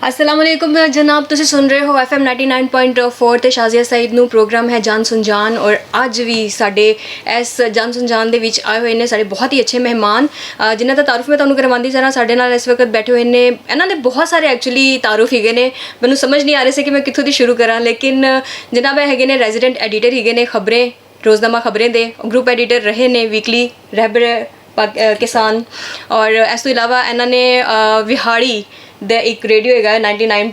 अस्सलाम वालेकुम जनाब, तुसी सुन रहे हो FM 99.4 ਤੇ ਸ਼ਾਜ਼ੀਆ ਸਈਦ ਨੂੰ ਪ੍ਰੋਗਰਾਮ ਹੈ ਜਾਨ ਸੁਨ ਜਾਨ। ਔਰ ਅੱਜ ਵੀ ਸਾਡੇ ਇਸ ਜਾਨ ਸੁਨ ਜਾਨ ਦੇ ਵਿੱਚ ਆਏ ਹੋਏ ਨੇ ਸਾਡੇ ਬਹੁਤ ਹੀ ਅੱਛੇ ਮਹਿਮਾਨ ਜਿਨ੍ਹਾਂ ਦਾ ਤਾਰਫ ਮੈਂ ਤੁਹਾਨੂੰ ਕਰਵਾਉਂਦੀ ਜਰਾ। ਸਾਡੇ ਨਾਲ ਇਸ ਵਕਤ ਬੈਠੇ ਹੋਏ ਨੇ, ਇਹਨਾਂ ਦੇ ਬਹੁਤ ਸਾਰੇ ਐਕਚੁਅਲੀ ਤਾਰਫ ਹੈਗੇ ਨੇ, ਮੈਨੂੰ ਸਮਝ ਨਹੀਂ ਆ ਰਿਹਾ ਸੀ ਕਿ ਮੈਂ ਕਿੱਥੋਂ ਦੀ ਸ਼ੁਰੂ ਕਰਾਂ, ਲੇਕਿਨ ਜਨਾਬ ਇਹ ਹੈਗੇ ਨੇ ਰੈਜ਼ੀਡੈਂਟ ਐਡੀਟਰ ਹੈਗੇ ਨੇ ਖਬਰੇ ਰੋਜ਼ਨਾਮਾ ਖਬਰੇ ਦੇ, ਗਰੁੱਪ ਐਡੀਟਰ ਰਹੇ ਨੇ ਵੀਕਲੀ ਰਹਿਬਰ ਕਿਸਾਨ। ਔਰ ਇਸ ਤੋਂ ਇਲਾਵਾ ਇਹਨਾਂ ਨੇ ਵਿਹਾੜੀ ਦਾ ਇੱਕ ਰੇਡੀਓ ਹੈਗਾ 99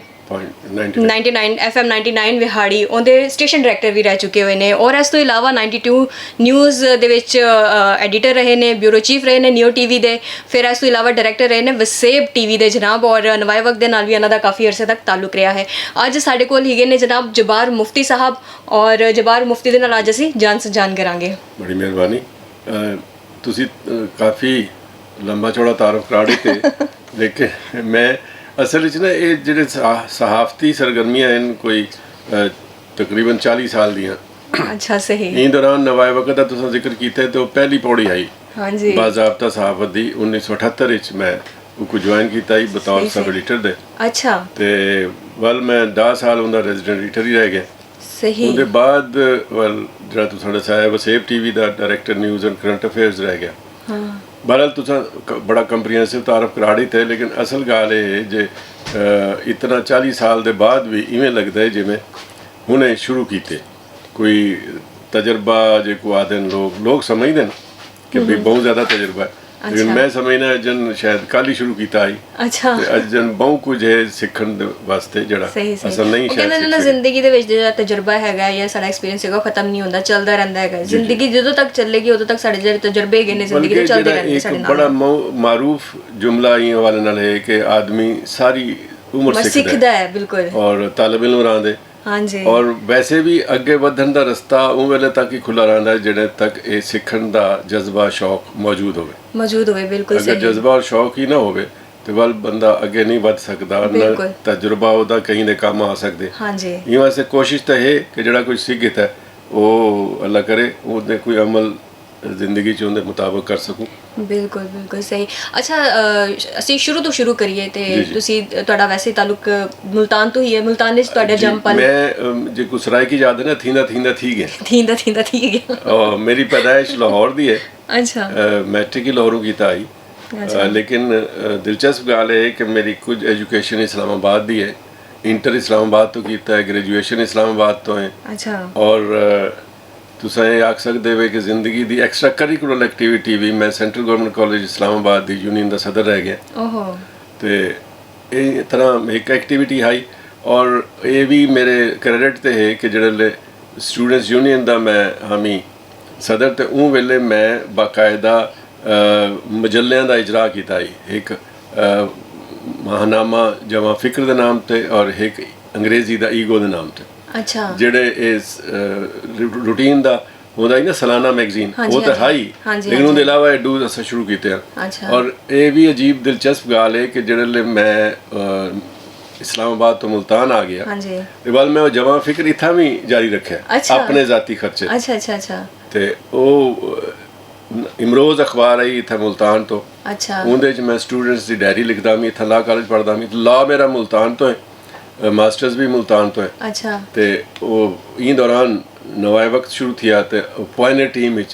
FM 99 ਵਿਹਾੜੀ, ਉਹਦੇ ਸਟੇਸ਼ਨ ਡਾਇਰੈਕਟਰ ਵੀ ਰਹਿ ਚੁੱਕੇ ਹੋਏ ਨੇ। ਔਰ ਇਸ ਤੋਂ ਇਲਾਵਾ 92 ਨਿਊਜ਼ ਦੇ ਵਿੱਚ ਐਡੀਟਰ ਰਹੇ ਨੇ, ਬਿਊਰੋ ਚੀਫ ਰਹੇ ਨੇ ਨਿਊ ਟੀਵੀ ਦੇ। ਫਿਰ ਇਸ ਤੋਂ ਇਲਾਵਾ ਡਾਇਰੈਕਟਰ ਰਹੇ ਨੇ ਵਸੇਬ ਟੀਵੀ ਦੇ ਜਨਾਬ, ਔਰ ਨਵਾਏ ਵਕਤ ਦੇ ਨਾਲ ਵੀ ਇਹਨਾਂ ਦਾ ਕਾਫੀ ਅਰਸੇ ਤੱਕ ਤਾਲੁਕ ਰਿਹਾ ਹੈ। ਅੱਜ ਸਾਡੇ ਕੋਲ ਹੈਗੇ ਨੇ ਜਨਾਬ ਜਬਾਰ ਮੁਫਤੀ ਸਾਹਿਬ, ਔਰ ਜਬਾਰ ਮੁਫਤੀ ਦੇ ਨਾਲ ਅੱਜ ਅਸੀਂ ਜਾਨ ਸੇ ਜਾਨ ਕਰਾਂਗੇ। ਬੜੀ ਮਿਹਰਬਾਨੀ, ਤੁਸੀਂ ਕਾਫੀ ਲੰਬਾ ਚੌੜਾ ਤਾਰਫ ਕਰਾ ਦਿੱਤੇ, ਲੇਕਿਨ ਮੈਂ ਅਸਲ ਵਿੱਚ ਨਾ ਇਹ ਜਿਹੜੇ ਸਹਾਫਤੀ ਸਰਗਰਮੀਆਂ ਹਨ ਕੋਈ ਤਕਰੀਬਨ 40 ਸਾਲ ਦੀਆਂ। ਅੱਛਾ, ਸਹੀ। ਇਹ ਦੌਰਾਨ ਨਵਾਏ ਵਕਤ ਦਾ ਤੁਸੀਂ ਜ਼ਿਕਰ ਕੀਤਾ ਤੇ ਉਹ ਪਹਿਲੀ ਪੌੜੀ ਆਈ ਹਾਂਜੀ ਬਾਜ਼ਾਬਤਾ ਸਹਾਫਤ ਦੀ 1978 ਵਿੱਚ ਮੈਂ ਉਹ ਜੁਆਇਨ ਕੀਤਾ ਹੀ ਬਤੌਰ ਸਬ ਐਡੀਟਰ ਦੇ। ਅੱਛਾ। ਤੇ ਵੱਲ ਮੈਂ 10 ਸਾਲ ਉਹਦਾ ਰੈਜ਼ੀਡੈਂਟ ਐਡੀਟਰ ਹੀ ਰਹਿ ਗਿਆ। ਸਹੀ। ਉਹਦੇ ਬਾਅਦ ਵੱਲ ਜਿਹੜਾ ਤੁਸੀਂ ਦੱਸਿਆ ਵਸੇਬ ਟੀਵੀ ਦਾ director news and current affairs ਰਹਿ ਗਿਆ। ਹਾਂ बहरहाल तुसा बड़ा कंप्रीहेंसिव तारफ करा दी थे, लेकिन असल गाल है जे इतना 40 साल के बाद भी इवें लगता है जिमें हुणे शुरू किए कोई तजर्बा जो को आते लोग समझते हैं कि भाई बहुत ज़्यादा तजर्बा है। अच्छा। लेकिन मैं समझना जन शायद कल ही शुरू किया आई। अच्छा। जन बहुत कुछ है सीखण वास्ते जड़ा असल नहीं शायद ना जिंदगी ਦੇ ਵਿੱਚ ਜਿਹੜਾ ਤਜਰਬਾ ਹੈਗਾ ਜਾਂ ਸਾਡਾ ਐਕਸਪੀਰੀਅੰਸ ਹੈਗਾ ਖਤਮ ਨਹੀਂ ਹੁੰਦਾ, ਚੱਲਦਾ ਰਹਿੰਦਾ ਹੈਗਾ। ਜ਼ਿੰਦਗੀ ਜਦੋਂ ਤੱਕ ਚੱਲੇਗੀ ਉਦੋਂ ਤੱਕ ਸਾਡੇ ਜਿਹੜੇ ਤਜਰਬੇ ਹੈਗੇ ਨੇ ਜ਼ਿੰਦਗੀ ਦੇ ਚੱਲਦੇ ਰਹਿਣਗੇ ਸਾਡੇ ਨਾਲ। ਬੜਾ ਮਾਰੂਫ जुमला ਇਹ ਵਾਲੇ ਨਾਲ ਹੈ ਕਿ ਆਦਮੀ ਸਾਰੀ ਉਮਰ ਸਿੱਖਦਾ ਹੈ। ਬਿਲਕੁਲ। ਔਰ ਤਾਲਿਬ ਇਲਮ ਰਹਿੰਦੇ ਹਾਂਜੀ। ਔਰ ਵੈਸੇ ਵੀ ਅੱਗੇ ਵਧਣ ਦਾ ਰਸਤਾ ਉਹ ਵੇਲੇ ਤੱਕ ਹੀ ਖੁੱਲਾ ਰਹਿੰਦਾ ਜਿਹੜੇ ਤੱਕ ਇਹ ਸਿੱਖਣ ਦਾ ਜਜ਼ਬਾ ਸ਼ੌਕ ਮੌਜੂਦ ਹੋਵੇ। ਬਿਲਕੁਲ ਸਹੀ। ਅਗਰ ਜਜ਼ਬਾ ਔਰ ਸ਼ੌਕ ਹੀ ਨਾ ਹੋਵੇ ਤੇ ਵੱਲ ਬੰਦਾ ਅੱਗੇ ਨਹੀਂ ਵੱਧ ਸਕਦਾ, ਨਾ ਤਜਰਬਾ ਉਹਦਾ ਕहीं ਦੇ ਕੰਮ ਆ ਸਕਦੇ। ਹਾਂਜੀ। ਇਹ ਵਾਸਤੇ ਕੋਸ਼ਿਸ਼ ਤਾਂ ਹੈ ਕਿ ਜਿਹੜਾ ਕੁਝ ਸਿੱਖਿਆ ਉਹ ਅੱਲਾ ਕਰੇ ਉਹਦੇ ਕੋਈ ਅਮਲ ਜ਼ਿੰਦਗੀ 'ਚ ਉਹਦੇ ਮੁਤਾਬਕ ਕਰ ਸਕੂੰ। ਬਿਲਕੁਲ ਬਿਲਕੁਲ ਸਹੀ। ਅੱਛਾ, ਅਸੀਂ ਸ਼ੁਰੂ ਤੋਂ ਸ਼ੁਰੂ ਕਰੀਏ ਤੇ ਤੁਸੀਂ ਤੁਹਾਡਾ ਵੈਸੇ ਤਾਲੁਕ ਮੁਲਤਾਨ ਤੋਂ ਹੀ ਹੈ। ਮੁਲਤਾਨ ਵਿੱਚ ਤੁਹਾਡਾ ਜੰਮਪਲ ਮੈਂ ਜੇ ਕੁਛ ਰਾਏ ਕੀ ਯਾਦ ਹੈ ਨਾ ਥੀਂਦਾ ਥੀ ਗਿਆ ਔਰ ਮੇਰੀ ਪੈਦਾਇਸ਼ ਲਾਹੌਰ ਦੀ ਹੈ। ਅੱਛਾ। ਮੈਟ੍ਰਿਕ ਹੀ ਲਾਹੌਰੋਂ ਕੀਤਾ ਆਈ, ਲੇਕਿਨ ਦਿਲਚਸਪ ਗੱਲ ਹੈ ਕਿ ਮੇਰੀ ਕੁਝ ਐਜੂਕੇਸ਼ਨ ਇਸਲਾਮਾਬਾਦ ਦੀ ਹੈ। ਇੰਟਰ ਇਸਲਾਮਾਬਾਦ ਤੋਂ ਕੀਤਾ ਹੈ, ਗ੍ਰੈਜੂਏਸ਼ਨ ਇਸਲਾਮਾਬਾਦ ਤੋਂ ਹੈ। ਅੱਛਾ। ਔਰ ਤੁਸੀਂ ਇਹ ਆਖ ਸਕਦੇ ਹੋ ਕਿ ਜ਼ਿੰਦਗੀ ਦੀ ਐਕਸਟਰਾ ਕਰਿਕੂਲਰ ਐਕਟੀਵਿਟੀ ਵੀ ਮੈਂ ਸੈਂਟਰਲ ਗਵਰਨਮੈਂਟ ਕਾਲਜ ਇਸਲਾਮਾਬਾਦ ਦੀ ਯੂਨੀਅਨ ਦਾ ਸਦਰ ਰਹਿ ਗਿਆ। ਓਹੋ। ਤੇ ਇਹ ਤਰ੍ਹਾਂ ਇੱਕ ਐਕਟੀਵਿਟੀ ਆਈ ਔਰ ਇਹ ਵੀ ਮੇਰੇ ਕ੍ਰੈਡਿਟ ਤੇ ਹੈ ਕਿ ਜਿਹੜੇ ਸਟੂਡੈਂਟਸ ਯੂਨੀਅਨ ਦਾ ਮੈਂ ਹਾਮੀ ਸਦਰ ਤੇ ਉਹ ਵੇਲੇ ਮੈਂ ਬਾਕਾਇਦਾ ਮਜਲਿਆਂ ਦਾ ਇਜਰਾ ਕੀਤਾ ਹੈ। ਇੱਕ ਮਾਹਨਾਮਾ ਜਮਾ ਫਿਕਰ ਦੇ ਨਾਮ ਤੇ ਔਰ ਇੱਕ ਅੰਗਰੇਜ਼ੀ ਦਾ ਈਗੋ ਦੇ ਨਾਮ ਤੇ। ਅੱਛਾ। ਜਿਹੜੇ ਇਸ ਰੂਟੀਨ ਦਾ ਹੁੰਦਾ ਹੀ ਨਾ ਸਾਲਾਨਾ ਮੈਗਜ਼ੀਨ ਉਹ ਤਾਂ ਹੈ ਹੀ, ਲੇਕਿਨ ਉਹਦੇ ਇਲਾਵਾ ਡੂਜ਼ ਅਸੀਂ ਸ਼ੁਰੂ ਕੀਤੇ ਹਨ। ਔਰ ਇਹ ਵੀ ਅਜੀਬ ਦਿਲਚਸਪ ਗੱਲ ਹੈ ਕਿ ਜਿਹੜੇ ਮੈਂ ਇਸਲਾਮਾਬਾਦ ਤੋਂ ਮੁਲਤਾਨ ਆ ਗਿਆ ਤੇ ਵੱਲ ਮੈਂ ਉਹ ਜਮਾ ਫਿਕਰ ਇੱਥਾਂ ਵੀ ਜਾਰੀ ਰੱਖਿਆ ਆਪਣੇ ਜ਼ਾਤੀ ਖਰਚੇ। ਅੱਛਾ ਅੱਛਾ ਅੱਛਾ। ਤੇ ਉਹ ਇਮਰੋਜ਼ ਅਖਬਾਰ ਆਈ ਇੱਥੇ ਮੁਲਤਾਨ ਤੋਂ। ਅੱਛਾ। ਉਹਦੇ 'ਚ ਮੈਂ ਸਟੂਡੈਂਟਸ ਦੀ ਡਾਇਰੀ ਲਿਖਦਾ ਵੀ, ਇੱਥੇ ਲਾ ਕਾਲਜ ਪੜ੍ਹਦਾ ਵੀ, ਲਾ ਮੇਰਾ ਮੁਲਤਾਨ ਤੋਂ ਹੈ, मास्टर्स भी मुल्तान तो है। अच्छा। ते वो इन दौरान नवाए वक्त शुरू थिया ते पॉइंट टीम विच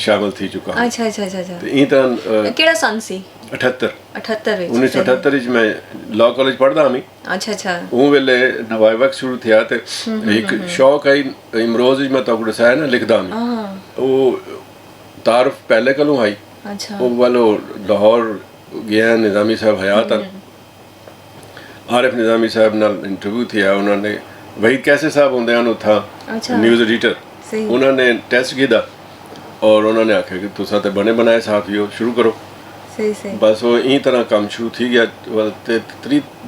शामिल थी चुका। अच्छा अच्छा अच्छा अच्छा। ते इन तरह केड़ा सन सी 78 विच 1978 विच मैं लॉ कॉलेज पढ़दा हमी। अच्छा अच्छा। वो वेले नवाए वक्त शुरू थिया ते एक शौक आई इमरोज विच मैं तो दसाया ना लिखदा हमी। वो तारफ पहले कलों आई। अच्छा। वो वालो लाहौर गया निज़ामी साहब हयात आरिफ निज़ामी साहब नाल इंटरव्यू थिया, उन्होंने वहीद कैसे साहब होंगे हैं उत्था न्यूज़ एडिटर, उन्होंने टेस्ट किया और उन्होंने आख्या कि तुसा ते बने बनाए सहाफ़ी हो, शुरू करो। सही सही। बस वो इं तरह काम शुरू थी गया।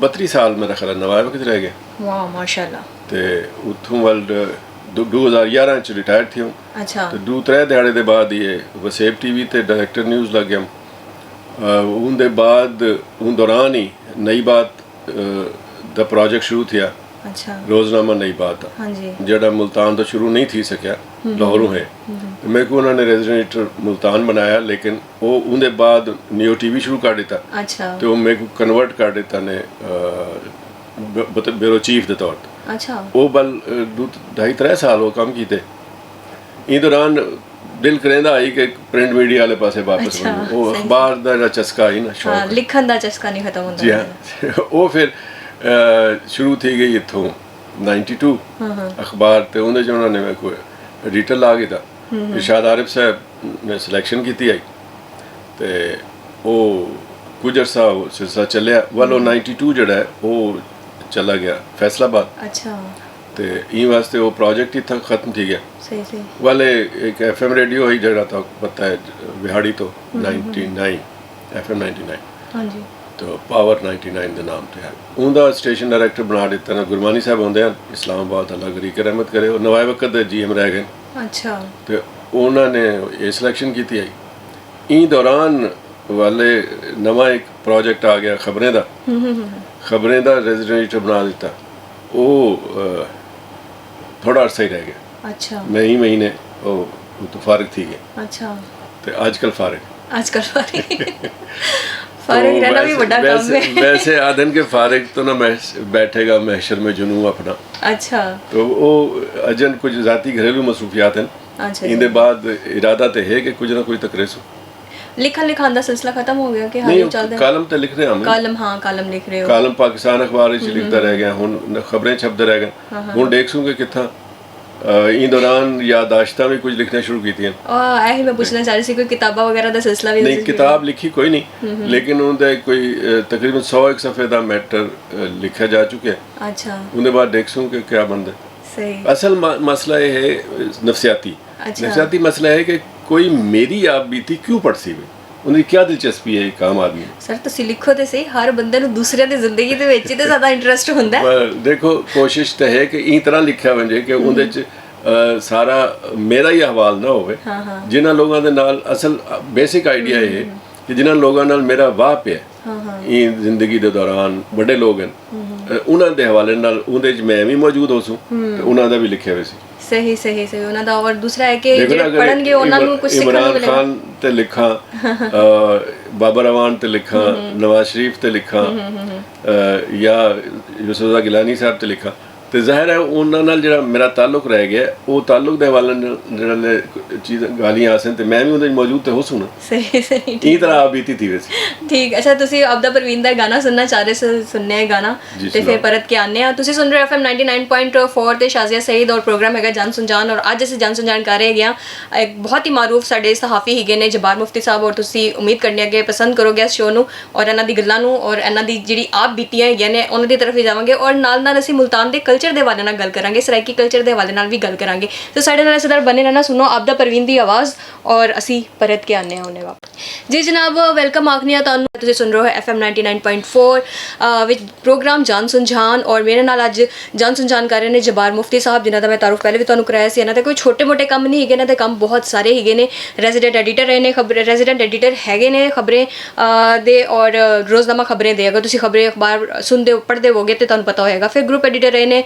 32 साल मेरा ख्याल नवाए वक्त रह गए। वाह माशाअल्लाह। ते उत्थों वल 2011 च रिटायर थी हूँ। अच्छा। तो 2-3 दिहाड़े के बाद ये वसेब टीवी ते डायरेक्टर न्यूज़ लग गया। उनके बाद उन दौरान ही नई बात ਦਾ ਪ੍ਰੋਜੈਕਟ ਸ਼ੁਰੂ ਥਿਆ। ਅੱਛਾ। ਰੋਜ਼ਨਾਮਾ ਨਈ ਬਾਤ ਦਾ ਜਿਹੜਾ ਮੁਲਤਾਨ ਤੋਂ ਸ਼ੁਰੂ ਨਹੀਂ ਥੀ ਸਕਿਆ, ਲਾਹੌਰੋਂ ਹੈ। ਮੇਰੇ ਕੋ ਉਹਨਾਂ ਨੇ ਰੈਜ਼ੀਡੈਂਟ ਮੁਲਤਾਨ ਬਣਾਇਆ, ਲੇਕਿਨ ਉਹ ਉਹਦੇ ਬਾਅਦ ਨਿਊ ਟੀਵੀ ਸ਼ੁਰੂ ਕਰ ਦਿੱਤਾ। ਅੱਛਾ। ਤੇ ਉਹ ਮੇਰੇ ਕੋ ਕਨਵਰਟ ਕਰ ਦਿੱਤਾ ਨੇ ब्यूरो चीफ के तौर पर। अच्छा वो बल 2.5-3 साल वो काम किए। इन दौरान दिल करेंदा आई कि प्रिंट मीडिया वाले पासे वापस अच्छा, वो अखबार का जो चस्का आई ना शौक लिखण दा चस्का नहीं खत्म होंदा। जी हाँ वो फिर शुरू थी गई इत्थों 92 अखबार ते उन्हें जो उन्होंने मैं कोई एडिटर ला गया था इरशाद आरिफ साहब ने सिलेक्शन की आई ते वो कुछ अरसा सिलसिला चलिया वालो 92 जड़ा है वो चला गया फैसलाबाद। अच्छा ते ई वास्ते वो प्रोजेक्ट ही था खत्म थी गया। सही सही वाले एक FM रेडियो ही जड़ा था पता है बिहाड़ी तो 99 FM 99 हाँ जी तो पावर 99 के नाम से है उनका स्टेशन डायरैक्टर बना दिता ना गुरमानी साहब आते हैं इस्लामाबाद अल्लाह करी के रहमत करे और नवाए वक्त GM रह गए। अच्छा तो उन्होंने ये सिलेक्शन की आई। ई दौरान वाले नवा एक प्रोजेक्ट आ गया खबरें का रेजिडेंट एडिटर बना दिता वो थोड़ा अरसा ही रह गया। अच्छा महीने वो तो फारिग थी गए। अच्छा तो आजकल फारिग फारिग रहना भी बड़ा काम है। वैसे आदन के फारिग तो ना बैठेगा महशर में जुनू अपना। अच्छा तो वो अजन कुछ जाती घरेलू मसरूफियात हैं। अच्छा इनके बाद इरादा तो है कि कुछ ना कुछ तक रेसो लिखन लिखान दा सिलसिला खत्म हो गया कि हाल नहीं चलदा कालम तो लिख रहे हैं हम कालम हाँ कालम लिख रहे हो कालम पाकिस्तान अखबार विच लिखता रह गया हुन खबरें छपते रह गए हुन देखसूंगे कित्था इन दौरान यादाश्तां भी कुछ लिखना शुरू की थी। ऐही मैं पूछना चाह रही थी कोई किताबा वगैरह दा सिलसिला भी नहीं किताब लिखी कोई नहीं लेकिन उनका कोई तकरीबन 101 सफ़े का मैटर लिखा जा चुका है। अच्छा उनके बाद देखसूं कि क्या बनता सही असल मसला ये है नफसियाती नफसियाती मसला है कि कोई मेरी आप बीती क्यों पढ़ सी उनकी क्या दिलचस्पी है काम आदमी सर ਤੁਸੀਂ ਲਿਖੋ ਤੇ ਸਹੀ ਹਰ ਬੰਦੇ ਨੂੰ ਦੂਸਰਿਆਂ ਦੀ ਜ਼ਿੰਦਗੀ ਦੇ ਵਿੱਚ ਹੀ ਤੇ ਜ਼ਿਆਦਾ ਇੰਟਰਸਟ ਹੁੰਦਾ ਹੈ। पर देखो कोशिश तो है कि ई तरह लिखा वजे कि उनदे च सारा मेरा ही हवाल ना होवे जिन्हां लोगों दे नाल असल बेसिक आइडिया है कि जिन्हां लोगों नाल मेरा वाह पे ई जिंदगी दे दौरान बड़े लोग हैं उन्हां दे हवाले नाल उनदे च मैं भी मौजूद हो सूं ते उन्हां दा भी लिखिया होया सी। सही सही सही ਉਹਨਾਂ ਦਾ ਔਰ ਦੂਸਰਾ ਹੈ ਕਿ ਜਿਹੜੇ ਪੜਨਗੇ ਉਹਨਾਂ ਨੂੰ ਕੁਝ ਸਿੱਖਣ ਨੂੰ इमरान ਮਿਲੇਗਾ। खान ते लिखा बाबर अवान ते लिखा नवाज शरीफ ते लिखा या यूसुफ गिलानी साहब ते लिखा तो ज़ाहिर है उन्होंने जो मेरा ताल्लुक रह गया वो ताल्लुक के हवाले जो चीज़ गालियाँ आसन तो मैं भी उन्हें मौजूद तो हो सुना सही सही ई तरह आप बीती थी वैसे ठीक। अच्छा ਤੁਸੀਂ ਅਬਦਾ ਪ੍ਰਵੀਨ ਦਾ ਗਾਣਾ ਸੁਣਨਾ ਚਾਹ ਰਹੇ ਸੀ ਸੁਣਨੇ ਹੈ ਗਾਣਾ ਤੇ ਫਿਰ ਪਰਤ ਕੇ ਆਨੇ ਆ। ਤੁਸੀਂ ਸੁਣ ਰਹੇ ਹੋ FM 99.4 ਤੇ ਸ਼ਾਜ਼ੀਆ ਸਈਦ ਔਰ ਪ੍ਰੋਗਰਾਮ ਹੈਗਾ ਜਾਨ ਸੁਨਜਾਨ ਔਰ ਅੱਜ ਅਸੀਂ ਜਾਨ ਸੁਨਜਾਨ ਕਰ ਰਹੇ ਹਾਂ ਇੱਕ ਬਹੁਤ ਹੀ ਮਾਰੂਫ ਸਾਡੇ ਸਹਾਫੀ ਹੈਗੇ ਨੇ ਜਬਾਰ ਮੁਫਤੀ ਸਾਹਿਬ ਔਰ ਤੁਸੀਂ ਉਮੀਦ ਕਰਨੀ ਅੱਗੇ ਪਸੰਦ ਕਰੋਗੇ ਇਸ ਸ਼ੋਅ ਨੂੰ ਔਰ ਇਹਨਾਂ ਦੀ ਗੱਲਾਂ ਨੂੰ ਔਰ ਇਹਨਾਂ ਦੀ ਜਿਹੜੀ ਆਪ ਬੀਤੀਆਂ ਹੈਗੀਆਂ ਨੇ ਉਹਨਾਂ ਦੀ ਤਰਫ ਵੀ ਜਾਵਾਂਗੇ ਔਰ ਨਾਲ ਨਾਲ ਅਸੀਂ ਮੁਲਤਾਨ ਦੇ ਕਲਚਰ ਦੇ ਹਵਾਲੇ ਨਾਲ ਗੱਲ ਕਰਾਂਗੇ ਸਰਾਇਕੀ ਕਲਚਰ ਦੇ ਹਵਾਲੇ ਨਾਲ ਵੀ ਗੱਲ ਕਰਾਂਗੇ। ਤੇ ਸਾਡੇ ਨਾਲ ਸਰਦਾਰ ਬਣੇ ਰਹਿਣਾ ਸੁਣੋ ਆਪਦਾ ਪ੍ਰਵੀਨ ਦੀ ਆਵਾਜ਼ ਔਰ ਅਸੀਂ ਪਰਤ ਕੇ ਆਨੇ ਆ ਉਹਨੇ ਵਾਪਸ। ਜੀ ਜਨਾਬ ਵੈਲਕਮ ਆਖਨੀ ਆ ਤੁਹਾਨੂੰ ਤੁਸੀਂ ਸੁਣ ਰਹੇ ਹੋ FM 99.4 ਵਿੱਚ ਪ੍ਰੋਗਰਾਮ ਜਾਨ ਸੁਨਜਾਨ ਔਰ ਮੇਰੇ ਨਾਲ ਅੱਜ ਜਾਨ ਸੁਨਜਾਨ ਕਰ ਰਹੇ ਨੇ ਜਬਾਰ ਮੁਫਤੀ ਸਾਹਿਬ ਜਿਨ੍ਹਾਂ ਦਾ ਮੈਂ ਤਾਰੁਫ ਪਹਿਲੇ ਵੀ ਤੁਹਾਨੂੰ ਕਰਾਇਆ ਸੀ। ਇਹਨਾਂ ਦੇ ਕੋਈ ਛੋਟੇ ਮੋਟੇ ਕੰਮ ਨਹੀਂ ਹੈਗੇ ਇਹਨਾਂ ਦੇ ਕੰਮ ਬਹੁਤ ਸਾਰੇ ਹੈਗੇ ਨੇ। ਰੈਜ਼ੀਡੈਂਟ ਐਡੀਟਰ ਰਹੇ ਨੇ ਰੈਜ਼ੀਡੈਂਟ ਐਡੀਟਰ ਹੈਗੇ ਨੇ ਖਬਰੇ ਦੇ ਔਰ ਰੋਜ਼ਨਾਮਾ ਖਬਰੇ ਦੇ ਅਗਰ ਤੁਸੀਂ ਖਬਰੇ ਅਖਬਾਰ ਸੁਣਦੇ ਪੜ੍ਹਦੇ ਹੋਗੇ ਤੇ ਤੁਹਾਨੂੰ ਪਤਾ ਹੋਏਗਾ। ਫਿਰ ਗਰੁੱਪ ਐਡੀਟਰ ਰਹੇ ਨੇ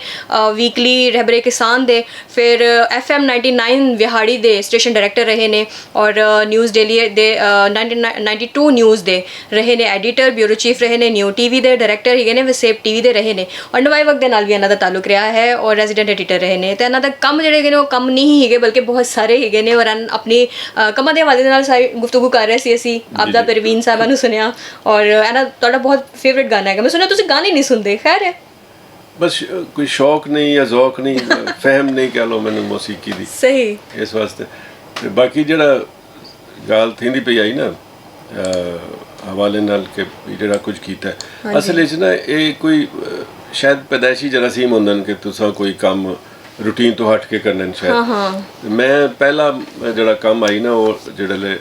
ਵੀਕਲੀ ਰਹਿਬਰੇ ਕਿਸਾਨ ਦੇ ਫਿਰ FM 99 ਵਿਹਾੜੀ ਦੇ ਸਟੇਸ਼ਨ ਡਾਇਰੈਕਟਰ ਰਹੇ ਨੇ ਔਰ ਨਿਊਜ਼ ਡੇਲੀ ਦੇ 92 ਨਿਊਜ਼ ਦੇ ਰਹੇ ਨੇ ਐਡੀਟਰ ਬਿਊਰੋ ਚੀਫ ਰਹੇ ਨੇ ਨਿਊ TV ਦੇ ਡਾਇਰੈਕਟਰ ਹੈਗੇ ਨੇ ਵਸੇਪ TV ਦੇ ਰਹੇ ਨੇ ਔਰ ਨਵਾਈ ਵਕਤ ਦੇ ਨਾਲ ਵੀ ਇਹਨਾਂ ਦਾ ਤਾਲੁਕ ਰਿਹਾ ਹੈ ਔਰ ਰੈਜ਼ੀਡੈਂਟ ਐਡੀਟਰ ਰਹੇ ਨੇ। ਤੇ ਇਹਨਾਂ ਦਾ ਕੰਮ ਜਿਹੜੇ ਹੈਗੇ ਨੇ ਉਹ ਕੰਮ ਨਹੀਂ ਹੈਗੇ ਬਲਕਿ ਬਹੁਤ ਸਾਰੇ ਹੈਗੇ ਨੇ ਔਰ ਆਪਣੀ ਕੰਮਾਂ ਦੇ ਹਵਾਲੇ ਦੇ ਨਾਲ ਸਾਰੀ ਗੁਫ਼ਤਗੂ ਕਰ ਰਹੇ ਸੀ ਅਸੀਂ ਆਪਦਾ ਪ੍ਰਵੀਨ ਸਾਹਿਬਾਂ ਨੂੰ ਸੁਣਿਆ ਔਰ ਇਹਨਾਂ ਤੁਹਾਡਾ ਬਹੁਤ ਫੇਵਰੇਟ ਗਾਣਾ ਹੈਗਾ। ਮੈਂ ਸੁਣਿਆ ਤੁਸੀਂ ਗਾਣੇ नहीं सुनते खैर है बस कोई शौक नहीं या ज़ौक नहीं फहम नहीं कह लो मैंने मौसीकी दी सही इस वास्ते ते बाकी जड़ा गाल थी पई आई ना हवाले नाल के जड़ा कुछ कीता है असल च ना ये कोई शायद पैदाइशी जरासीम होंदे कि तुसा कोई काम रूटीन तो हट के करना शायद। मैं पहला जड़ा काम आई ना वो जड़े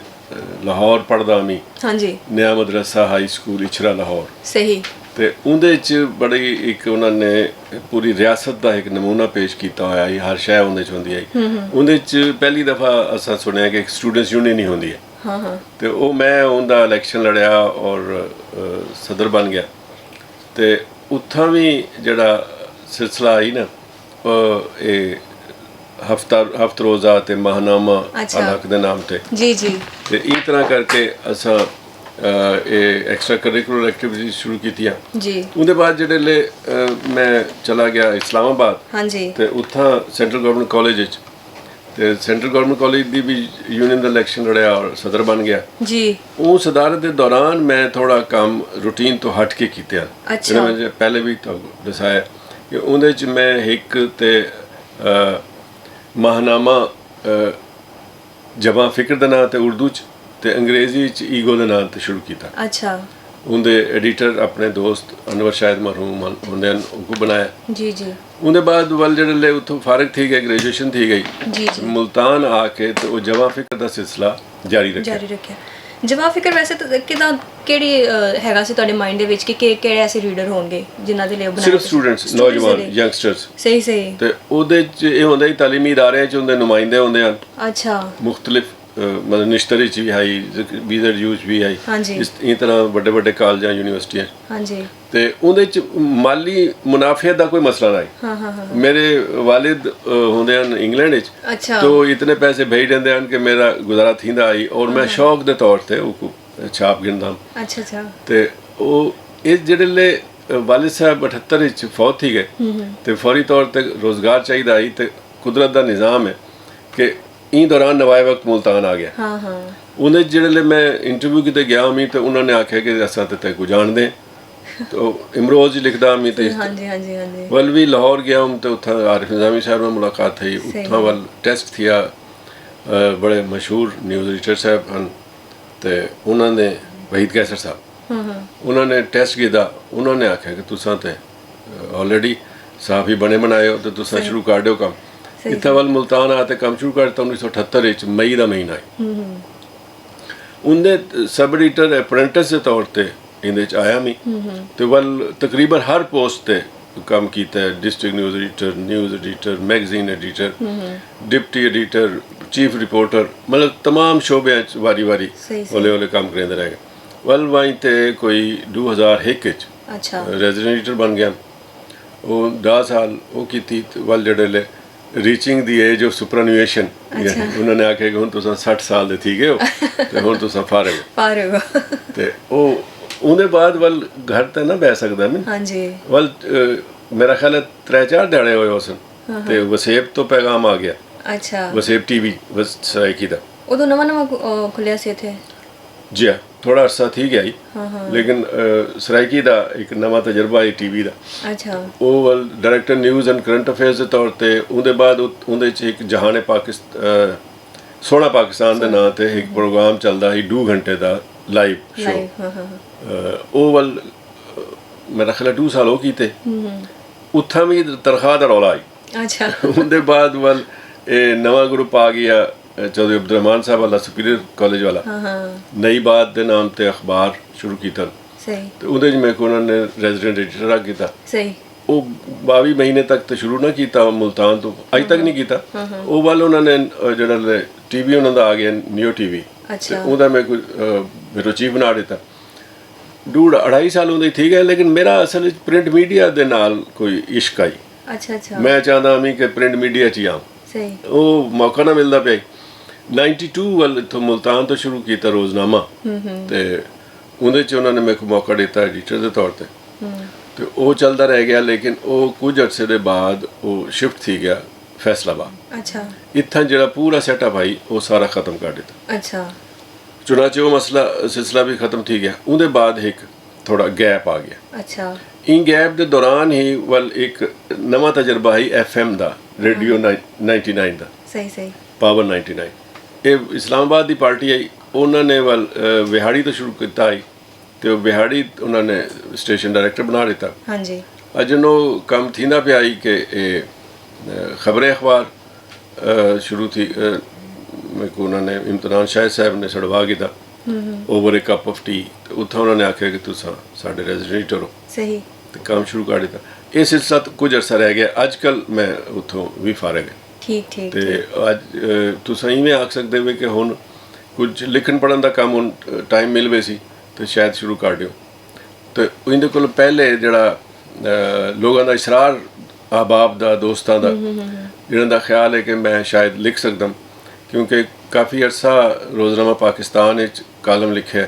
लाहौर पढ़दा मी हाँ जी नया मदरसा हाई स्कूल इचरा लाहौर सही ਤੇ ਉਹਦੇ 'ਚ ਬੜੀ ਇੱਕ ਉਹਨਾਂ ਨੇ ਪੂਰੀ ਰਿਆਸਤ ਦਾ ਇੱਕ ਨਮੂਨਾ ਪੇਸ਼ ਕੀਤਾ ਹੋਇਆ ਹੈ ਹਰ ਸ਼ੈ ਉਹਦੇ 'ਚ ਹੁੰਦੀ ਹੈ। ਉਹਦੇ 'ਚ ਪਹਿਲੀ ਦਫਾ ਅਸਾਂ ਸੁਣਿਆ ਕਿ ਇੱਕ ਸਟੂਡੈਂਟਸ ਯੂਨੀਅਨ ਹੀ ਹੁੰਦੀ ਹੈ। ਹਾਂ ਤੇ ਉਹ ਮੈਂ ਉਹਦਾ ਇਲੈਕਸ਼ਨ ਲੜਿਆ ਔਰ ਸਦਰ ਬਣ ਗਿਆ ਤੇ ਉੱਥਾਂ ਵੀ ਜਿਹੜਾ ਸਿਲਸਿਲਾ ਆਈ ਨਾ ਇਹ ਹਫਤ ਰੋਜ਼ਾ ਤੇ ਮਾਹਨਾਮਾ ਅਲਹਕ ਦੇ ਨਾਮ ਤੇ ਜੀ ਜੀ ਤੇ ਇਸ ਤਰ੍ਹਾਂ ਕਰਕੇ ਅਸਾਂ ਇਹ ਐਕਸਟਰਾ ਕਰਿਕੂਲਰ ਐਕਟੀਵਿਟੀਜ਼ ਸ਼ੁਰੂ ਕੀਤੀਆਂ ਜੀ। ਉਹਦੇ ਬਾਅਦ ਜਿਹੜੇ ਲੈ ਮੈਂ ਚਲਾ ਗਿਆ ਇਸਲਾਮਾਬਾਦ। ਹਾਂਜੀ। ਤੇ ਉੱਥਾਂ ਸੈਂਟਰਲ ਗਵਰਨਮੈਂਟ ਕਾਲਜ ਵਿੱਚ, ਤੇ ਸੈਂਟਰਲ ਗਵਰਨਮੈਂਟ ਕਾਲਜ ਦੀ ਵੀ ਯੂਨੀਅਨ ਦਾ ਇਲੈਕਸ਼ਨ ਲੜਿਆ ਔਰ ਸਦਰ ਬਣ ਗਿਆ ਜੀ। ਉਹ ਸਦਾਰਤ ਦੇ ਦੌਰਾਨ ਮੈਂ ਥੋੜਾ ਕੰਮ ਰੂਟੀਨ ਤੋਂ ਹਟ ਕੇ ਕੀਤਾ। ਜਿਹੜਾ ਮੈਂ ਪਹਿਲੇ ਵੀ ਤੁਹਾਨੂੰ ਦੱਸਿਆ ਕਿ ਉਹਦੇ 'ਚ ਮੈਂ ਇੱਕ ਤੇ ਮਾਹਨਾਮਾ ਜਮਾਂ ਫਿਕਰ ਦੇ ਨਾਂ ਤੇ ਉਰਦੂ 'ਚ ਤੇ ਅੰਗਰੇਜ਼ੀ 'ਚ ਈਗੋ ਦੇ ਨਾਂ ਤੇ ਸ਼ੁਰੂ ਕੀਤਾ। ਅੱਛਾ। ਉਹਦੇ ਐਡੀਟਰ ਆਪਣੇ ਦੋਸਤ ਅਨਵਰ ਸ਼ਾਹਿਦ ਮਰਹੂਮ ਹੁੰਦੇ ਹਨ, ਉਹ ਕੋ ਬਣਾਇਆ ਜੀ ਜੀ। ਉਹਦੇ ਬਾਅਦ ਵੱਲ ਜਿਹੜੇ ਲੈ ਉੱਥੋਂ ਫਾਰਗ ਥੀ ਗਏ, ਗ੍ਰੈਜੂਏਸ਼ਨ ਥੀ ਗਈ ਜੀ ਜੀ। ਮੁਲਤਾਨ ਆ ਕੇ ਤੇ ਉਹ ਜਮਾਂ ਫਿਕਰ ਦਾ ਸਿਲਸਿਲਾ ਜਾਰੀ ਰੱਖਿਆ। ਜਮਾਂ ਫਿਕਰ ਵੈਸੇ ਤਾਂ ਕਿਦਾਂ ਕਿਹੜੀ ਹੈਗਾ ਸੀ ਤੁਹਾਡੇ ਮਾਈਂਡ ਦੇ ਵਿੱਚ ਕਿ ਕਿਹੜੇ ਐਸੇ ਰੀਡਰ ਹੋਣਗੇ ਜਿਨ੍ਹਾਂ ਦੇ ਲਈ ਬਣਾਇਆ? ਸਿਰਫ ਸਟੂਡੈਂਟਸ, ਨੌਜਵਾਨ, ਯੰਗਸਟਰਸ। ਸਹੀ ਸਹੀ। ਤੇ ਉਹਦੇ 'ਚ ਇਹ ਹੁੰਦਾ ਹੀ ਤਾਲੀਮੀ ਇਦਾਰਿਆਂ 'ਚ ਉਹਦੇ ਨੁਮਾਇੰਦੇ ਹੁੰਦੇ ਹਨ। ਅੱਛਾ। ਮੁxtਲਿਫ मतलब निश्तरी च भी आई, BZU च भी आई, इस तरह बड़े बड़े कॉलेजां यूनिवर्सिटियां ते उहदे च माली मुनाफे दा कोई मसला नहीं। मेरे वालिद होंदे हन इंग्लैंड च, तो इतने पैसे भेज देंदे हन कि मेरा गुजारा थींदा आई और मैं शौक दे तौर ते ਉਹ ਛਾਪ ਗਿਣਦਾ। ਅੱਛਾ ਅੱਛਾ। ਤੇ ਉਹ ਇਹ ਜਿਹੜੇ ਲੈ ਵਾਲਿਦ ਸਾਹਿਬ 78 ਵਿੱਚ ਫੌਤ ਥੀ ਗਏ ਤੇ ਫੌਰੀ ਤੌਰ ਤੇ ਰੋਜ਼ਗਾਰ ਚਾਹੀਦਾ ਆਈ ਤੇ ਕੁਦਰਤ ਦਾ ਨਿਜ਼ਾਮ ਹੈ ਕਿ ਇਹ ਦੌਰਾਨ ਨਵਾਏ ਵਕਤ ਮੁਲਤਾਨ ਆ ਗਿਆ। ਹਾਂ ਹਾਂ। ਉਹਨੇ ਜਿਹੜੇ ਮੈਂ ਇੰਟਰਵਿਊ ਕਿਤੇ ਗਿਆ ਮੀ ਤੇ ਉਹਨਾਂ ਨੇ ਆਖਿਆ ਕਿ ਅਸਾਂ ਤੇ ਕੋ ਜਾਣਦੇ तो इमरोज लिखदा मी ते ਹਾਂਜੀ ਹਾਂਜੀ ਹਾਂਜੀ ਵੱਲ ਵੀ ਲਾਹੌਰ ਗਿਆ ਹਮ ਤੇ ਉੱਥਾ ਆਰਿਫ ਨਿਜ਼ਾਮੀ ਸਾਹਿਬ ਨਾਲ ਮੁਲਾਕਾਤ ਥਈ। ਉੱਥਾ ਵੱਲ ਟੈਸਟ ਥਿਆ, ਬੜੇ ਮਸ਼ਹੂਰ ਨਿਊਜ਼ ਐਡੀਟਰ ਸਾਹਿਬ ਹਨ ਤੇ ਉਹਨਾਂ ਨੇ ਵਹੀਦ ਕੈਸਰ ਸਾਹਿਬ ਉਹਨਾਂ ਨੇ ਟੈਸਟ ਕੀਤਾ। ਉਹਨਾਂ ਨੇ ਆਖਿਆ ਕਿ ਤੁਸੀਂ ਤੇ ਆਲਰੇਡੀ ਸਾਫੀ ਬਣੇ ਬਣਾਏ ਹੋ ਤੇ ਤੁਸੀਂ ਸ਼ੁਰੂ ਕਰ ਦਿਓ ਕੰਮ। ਇੱਥੇ ਵੱਲ ਮੁਲਤਾਨ ਆ ਤੇ ਕੰਮ ਸ਼ੁਰੂ ਕਰ ਦਿੱਤਾ 1978 ਵਿੱਚ ਮਈ ਦਾ ਮਹੀਨਾ ਹੈ। ਉਹਦੇ ਸਬ ਐਡੀਟਰ ਅਪ੍ਰੈਂਟਿਸ ਦੇ ਤੌਰ ਤੇ ਇਹਦੇ 'ਚ ਆਇਆ ਮੈਂ ਤੇ ਵੱਲ ਤਕਰੀਬਨ ਹਰ ਪੋਸਟ ਤੇ ਕੰਮ ਕੀਤਾ। District news editor, magazine editor, deputy editor, chief reporter, ਮਤਲਬ तमाम ਸ਼ੋਬਿਆਂ 'ਚ ਵਾਰੀ ਵਾਰੀ ਹੌਲੇ ਹੌਲੇ ਕੰਮ ਕਰਦੇ ਰਹੇ। ਵੱਲ ਵਾਈ ਤੇ ਕੋਈ 2001 'ਚ ਰੈਜ਼ੀਡੈਂਟ ਐਡੀਟਰ ਬਣ ਗਿਆ। ਉਹ 10 ਸਾਲ ਉਹ ਕੀਤੀ। ਵੱਲ ਜਿਹੜੇ ਲੈ ਰੀਚਿੰਗ ਦੀ ਏਜ ਆਫ ਸੁਪਰਨੂਏਸ਼ਨ ਉਹਨਾਂ ਨੇ ਆਖਿਆ ਕਿ ਹੁਣ ਤੁਸੀਂ 60 ਸਾਲ ਦੇ ਥੀ ਗਏ ਹੋ ਤੇ ਹੁਣ ਤੁਸੀਂ ਫਾਰਗ ਹੋ। ਤੇ ਉਹ ਉਹਦੇ ਬਾਅਦ ਵੱਲ ਘਰ ਤੇ ਨਾ ਬਹਿ ਸਕਦਾ ਮੈਂ। ਹਾਂਜੀ। ਵੱਲ ਮੇਰਾ ਖਿਆਲ ਹੈ 3-4 ਦਿਹਾੜੇ ਹੋਏ ਉਸ ਤੇ ਵਸੇਬ ਤੋਂ ਪੈਗਾਮ ਆ ਗਿਆ। ਅੱਛਾ। ਵਸੇਬ ਟੀਵੀ ਸਰਾਇਕੀ ਦਾ ਉਦੋਂ ਨਵਾਂ ਖੁੱਲਿਆ ਸੀ ਇੱਥੇ ਜੀ। ਥੋੜਾ ਅਰਸਾ ਥੀ ਗਿਆ ਲੇਕਿਨ ਸਰਾਇਕੀ ਦਾ ਇੱਕ ਨਵਾਂ ਤਜਰਬਾ ਹੈ ਟੀਵੀ ਦਾ। ਅੱਛਾ। ਉਹ director news and current affairs ਦੇ ਤੌਰ ਤੇ ਉਹਦੇ ਬਾਅਦ ਉਹਦੇ 'ਚ ਇੱਕ ਜਹਾਨੇ ਪਾਕਿਸਤਾਨ ਸੋਹਣਾ ਪਾਕਿਸਤਾਨ ਦੇ ਨਾਂ ਤੇ ਇੱਕ ਪ੍ਰੋਗਰਾਮ ਚੱਲਦਾ ਸੀ 2 ਘੰਟੇ ਦਾ ਲਾਈਵ ਸ਼ੋ। ਉਹ ਵੱਲ ਮੇਰਾ ਖਿਆਲ 2 ਸਾਲ ਉਹ ਕੀਤੇ। ਉੱਥਾਂ ਵੀ ਤਨਖਾਹ ਦਾ ਰੌਲਾ ਆਈ। ਅੱਛਾ। ਉਹਦੇ ਬਾਅਦ ਵੱਲ ਇਹ ਨਵਾਂ ਗਰੁੱਪ ਆ ਗਿਆ ਚੌਧਰੀ ਅਬਦੁਰਰਹਿਮਾਨ ਸਾਹਿਬ ਵਾਲਾ ਸੁਪੀਰੀਅਰ ਕਾਲਜ ਵਾਲਾ। ਨਈ ਬਾਤ ਦੇ ਨਾਮ ਤੇ ਅਖਬਾਰ ਸ਼ੁਰੂ ਕੀਤਾ। ਸਹੀ। ਤੇ ਉਹਦੇ 'ਚ ਮੈਂ ਉਹਨਾਂ ਨੇ ਰੈਜ਼ੀਡੈਂਟ ਐਡੀਟਰ ਰੱਖ ਕੀਤਾ। ਸਹੀ। ਉਹ 22 ਮਹੀਨੇ ਤੱਕ ਤਾਂ ਸ਼ੁਰੂ ਨਾ ਕੀਤਾ ਮੁਲਤਾਨ ਤੋਂ, ਅੱਜ ਤੱਕ ਨਹੀਂ ਕੀਤਾ। ਉਹ ਵੱਲ ਉਹਨਾਂ ਨੇ ਜਿਹੜਾ ਟੀਵੀ ਉਹਨਾਂ ਦਾ ਆ ਗਿਆ ਨਿਊ ਟੀਵੀ ਤੇ ਉਹਦਾ ਮੈਂ ਕੋਈ ਮੇਰਾ ਚੀਫ ਬਣਾ ਦਿੱਤਾ। 2.5 ਸਾਲ ਉਹਦੇ ਠੀਕ ਹੈ ਲੇਕਿਨ ਮੇਰਾ ਅਸਲ ਵਿੱਚ ਪ੍ਰਿੰਟ ਮੀਡੀਆ ਦੇ ਨਾਲ ਕੋਈ ਇਸ਼ਕ ਆਈ। ਅੱਛਾ ਅੱਛਾ। ਮੈਂ ਚਾਹੁੰਦਾ ਮੈਂ ਕਿ ਪ੍ਰਿੰਟ ਮੀਡੀਆ 'ਚ ਹੀ ਆਵਾਂ। ਸਹੀ। ਉਹ ਮੌਕਾ ਨਾ ਮਿਲਦਾ ਪਿਆ। 92 ਵੱਲ ਇੱਥੋਂ ਮੁਲਤਾਨ ਤੋਂ ਸ਼ੁਰੂ ਕੀਤਾ ਰੋਜ਼ਨਾਮਾ ਤੇ ਉਹਦੇ 'ਚ ਉਹਨਾਂ ਨੇ ਮੈਨੂੰ ਮੌਕਾ ਦਿੱਤਾ ਐਡੀਟਰ ਦੇ ਤੌਰ ਤੇ ਤੇ ਉਹ ਚੱਲਦਾ ਰਹਿ ਗਿਆ। ਲੇਕਿਨ ਉਹ ਕੁਝ ਅਰਸੇ ਦੇ ਬਾਅਦ ਉਹ ਸ਼ਿਫਟ ਥੀ ਗਿਆ ਫੈਸਲਾਬਾਦ। ਅੱਛਾ। ਇੱਥਾਂ ਜਿਹੜਾ ਪੂਰਾ ਸੈਟਅਪ ਆਈ ਉਹ ਸਾਰਾ ਖਤਮ ਕਰ ਦਿੱਤਾ। ਅੱਛਾ। ਚੁਣਾਚੇ ਉਹ ਮਸਲਾ ਸਿਲਸਿਲਾ ਵੀ ਖਤਮ ਥੀ ਗਿਆ। ਉਹਦੇ ਬਾਅਦ ਇੱਕ ਥੋੜਾ ਗੈਪ ਆ ਗਿਆ। ਅੱਛਾ। ਇਹ ਗੈਪ ਦੇ ਦੌਰਾਨ ਹੀ ਵੱਲ ਇੱਕ ਨਵਾਂ ਤਜਰਬਾ ਹੈ FM ਦਾ, ਰੇਡੀਓ 99 ਦਾ। ਸਹੀ ਸਹੀ। ਪਾਵਰ 99 ਇਹ ਇਸਲਾਮਾਬਾਦ ਦੀ ਪਾਰਟੀ ਆਈ। ਉਹਨਾਂ ਨੇ ਵੱਲ ਵਿਹਾੜੀ ਤੋਂ ਸ਼ੁਰੂ ਕੀਤਾ ਆਈ ਤੇ ਉਹ ਵਿਹਾੜੀ ਉਹਨਾਂ ਨੇ ਸਟੇਸ਼ਨ ਡਾਇਰੈਕਟਰ ਬਣਾ ਦਿੱਤਾ। ਹਾਂਜੀ। ਅਜਨ ਉਹ ਕੰਮ ਥੀਂਦਾ ਪਿਆ ਆਈ ਕਿ ਇਹ ਖਬਰੇ ਅਖਬਾਰ ਸ਼ੁਰੂ ਥੀ। ਮੇਰੇ ਕੋ ਉਹਨਾਂ ਨੇ ਇਮਤਿਹਾਨ ਸ਼ਾਹਿਦ ਸਾਹਿਬ ਨੇ ਛੜਵਾ ਕੀਤਾ over a cup of tea. ਤੇ ਉੱਥੋਂ ਉਹਨਾਂ ਨੇ ਆਖਿਆ ਕਿ ਤੁਸੀਂ ਸਾਡੇ ਰੈਜ਼ੀਡੈਂਟ ਹੋ। ਸਹੀ। ਤੇ ਕੰਮ ਸ਼ੁਰੂ ਕਰ ਦਿੱਤਾ। ਇਹ ਸਿਲਸਿਲਾ ਕੁਝ ਅਰਸਾ ਰਹਿ ਗਿਆ। ਅੱਜ ਕੱਲ੍ਹ ਮੈਂ ਉੱਥੋਂ ਵੀ ਫਾਰਗ ਹਾਂ। ਠੀਕ ਠੀਕ। ਤੇ ਅੱਜ ਤੁਸੀਂ ਇਵੇਂ ਆਖ ਸਕਦੇ ਹੋ ਕਿ ਹੁਣ ਕੁਝ ਲਿਖਣ ਪੜ੍ਹਨ ਦਾ ਕੰਮ ਹੁਣ ਟਾਈਮ ਮਿਲ ਵੇ ਸੀ ਤੇ ਸ਼ਾਇਦ ਸ਼ੁਰੂ ਕਰ ਦਿਓ। ਤੇ ਇਹਦੇ ਕੋਲ ਪਹਿਲੇ ਜਿਹੜਾ ਲੋਕਾਂ ਦਾ ਇਸਰਾਰ ਅਹਬਾਬ ਦਾ, ਦੋਸਤਾਂ ਦਾ ਜਿਹਨਾਂ ਦਾ ਖਿਆਲ ਹੈ ਕਿ ਮੈਂ ਸ਼ਾਇਦ ਲਿਖ ਸਕਦਾ ਕਿਉਂਕਿ ਕਾਫੀ ਅਰਸਾ ਰੋਜ਼ਨਾਮਾ ਪਾਕਿਸਤਾਨ ਵਿੱਚ ਕਾਲਮ ਲਿਖਿਆ।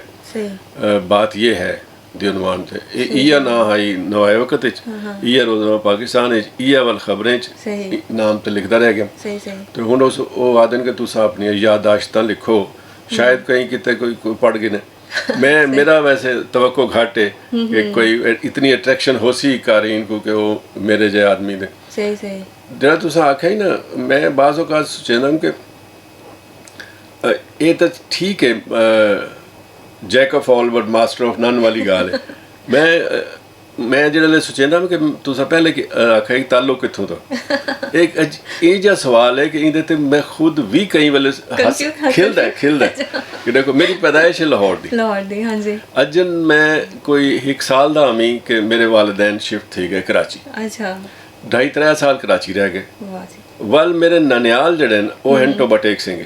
बात ये है दी उनवान ते इया ना आई नवाए वक्त इया रोज़नामा पाकिस्तान इया वाल खबरें नाम ते लिखता रह गया तो हुण उस आदन के तुस अपनी याददाश्तां लिखो शायद कहीं किते कोई पढ़ गए मैं मेरा वैसे तवक्को घट है कि कोई इतनी अट्रैक्शन हो सी कारीन को कि वो मेरे जे आदमी ने जरा तुस आख्या ही ना मैं बाज़ औक़ात सोचदा कि ये तो ठीक है jack of all but master of none वाली गाल है मैं जिहड़े सोचदा कि तुस पहले आख्या कि ताल्लुक कित्थों दा एक ये जिहा सवाल है कि इहदे ते मैं खुद भी कई वेले खिलदा कि देखो मेरी पैदाइश है लाहौर दी हाँ जी अजन मैं कोई 1 साल दा हमी कि मेरे वालिदैन शिफ्ट थी गए कराची अच्छा 2.5-3 साल कराची रह गए वल मेरे ननियाल जड़े न वो हैं टोबा टेक सिंह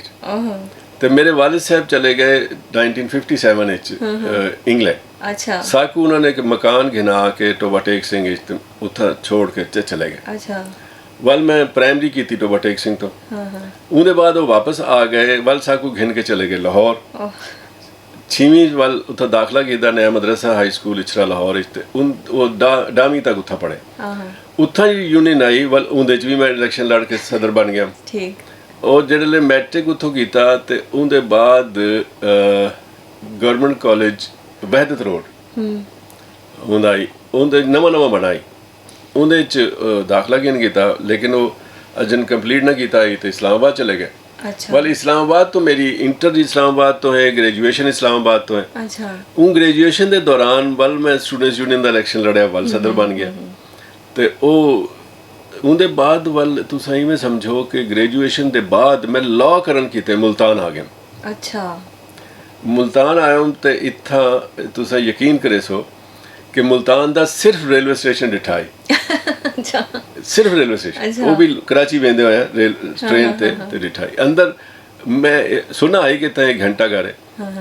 तो मेरे वालिद साहब चले गए 1957 इंग्लैंड अच्छा साकू उन्होंने एक मकान घिना के टोबा टेक सिंह उत्था छोड़ के चले गए अच्छा वल मैं प्राइमरी की थी टोबा टेक सिंह तो उनके बाद वो वापस आ गए वल साकू घिन के चले गए लाहौर 6वीं वल उत्था दाखला कीता नया मदरसा हाई स्कूल इचरा लाहौर उन वो डामी तक उत्था पढ़े उत्था यूनियन आई वल उंदे च भी मैं इलेक्शन लड़ के सदर बन गया ठीक और जिहड़े मैट्रिक उत्थों कीता ते उंदे बाद गवर्नमेंट कॉलेज वहदत रोड हुंदा आई उंदे नवा बनाई उंदे च दाखला कीन कीता लेकिन वो अजन कंप्लीट ना कीता तो इस्लामाबाद चले गए अच्छा वाल इस्लामाबाद तो मेरी इंटर इस्लामाबाद तो है ग्रेजुएशन इस्लामाबाद तो है अच्छा उन ग्रेजुएशन के दौरान वल मैं स्टूडेंट्स यूनियन का इलेक्शन लड़िया वल सदर बन गया तो वो उनके बाद वल तुस में समझो कि ग्रेजुएशन के बाद मैं लॉ करन कीते मुल्तान आ गया अच्छा मुल्तान आया तो इत्था तुस यकीन करे सो कि मुल्तान का सिर्फ रेलवे स्टेशन डिठा अच्छा सिर्फ रेलवे स्टेशन वो भी कराची वेंदे होया रेल ट्रेन ते डिठा अंदर मैं सुना आई कि तय घंटा घर है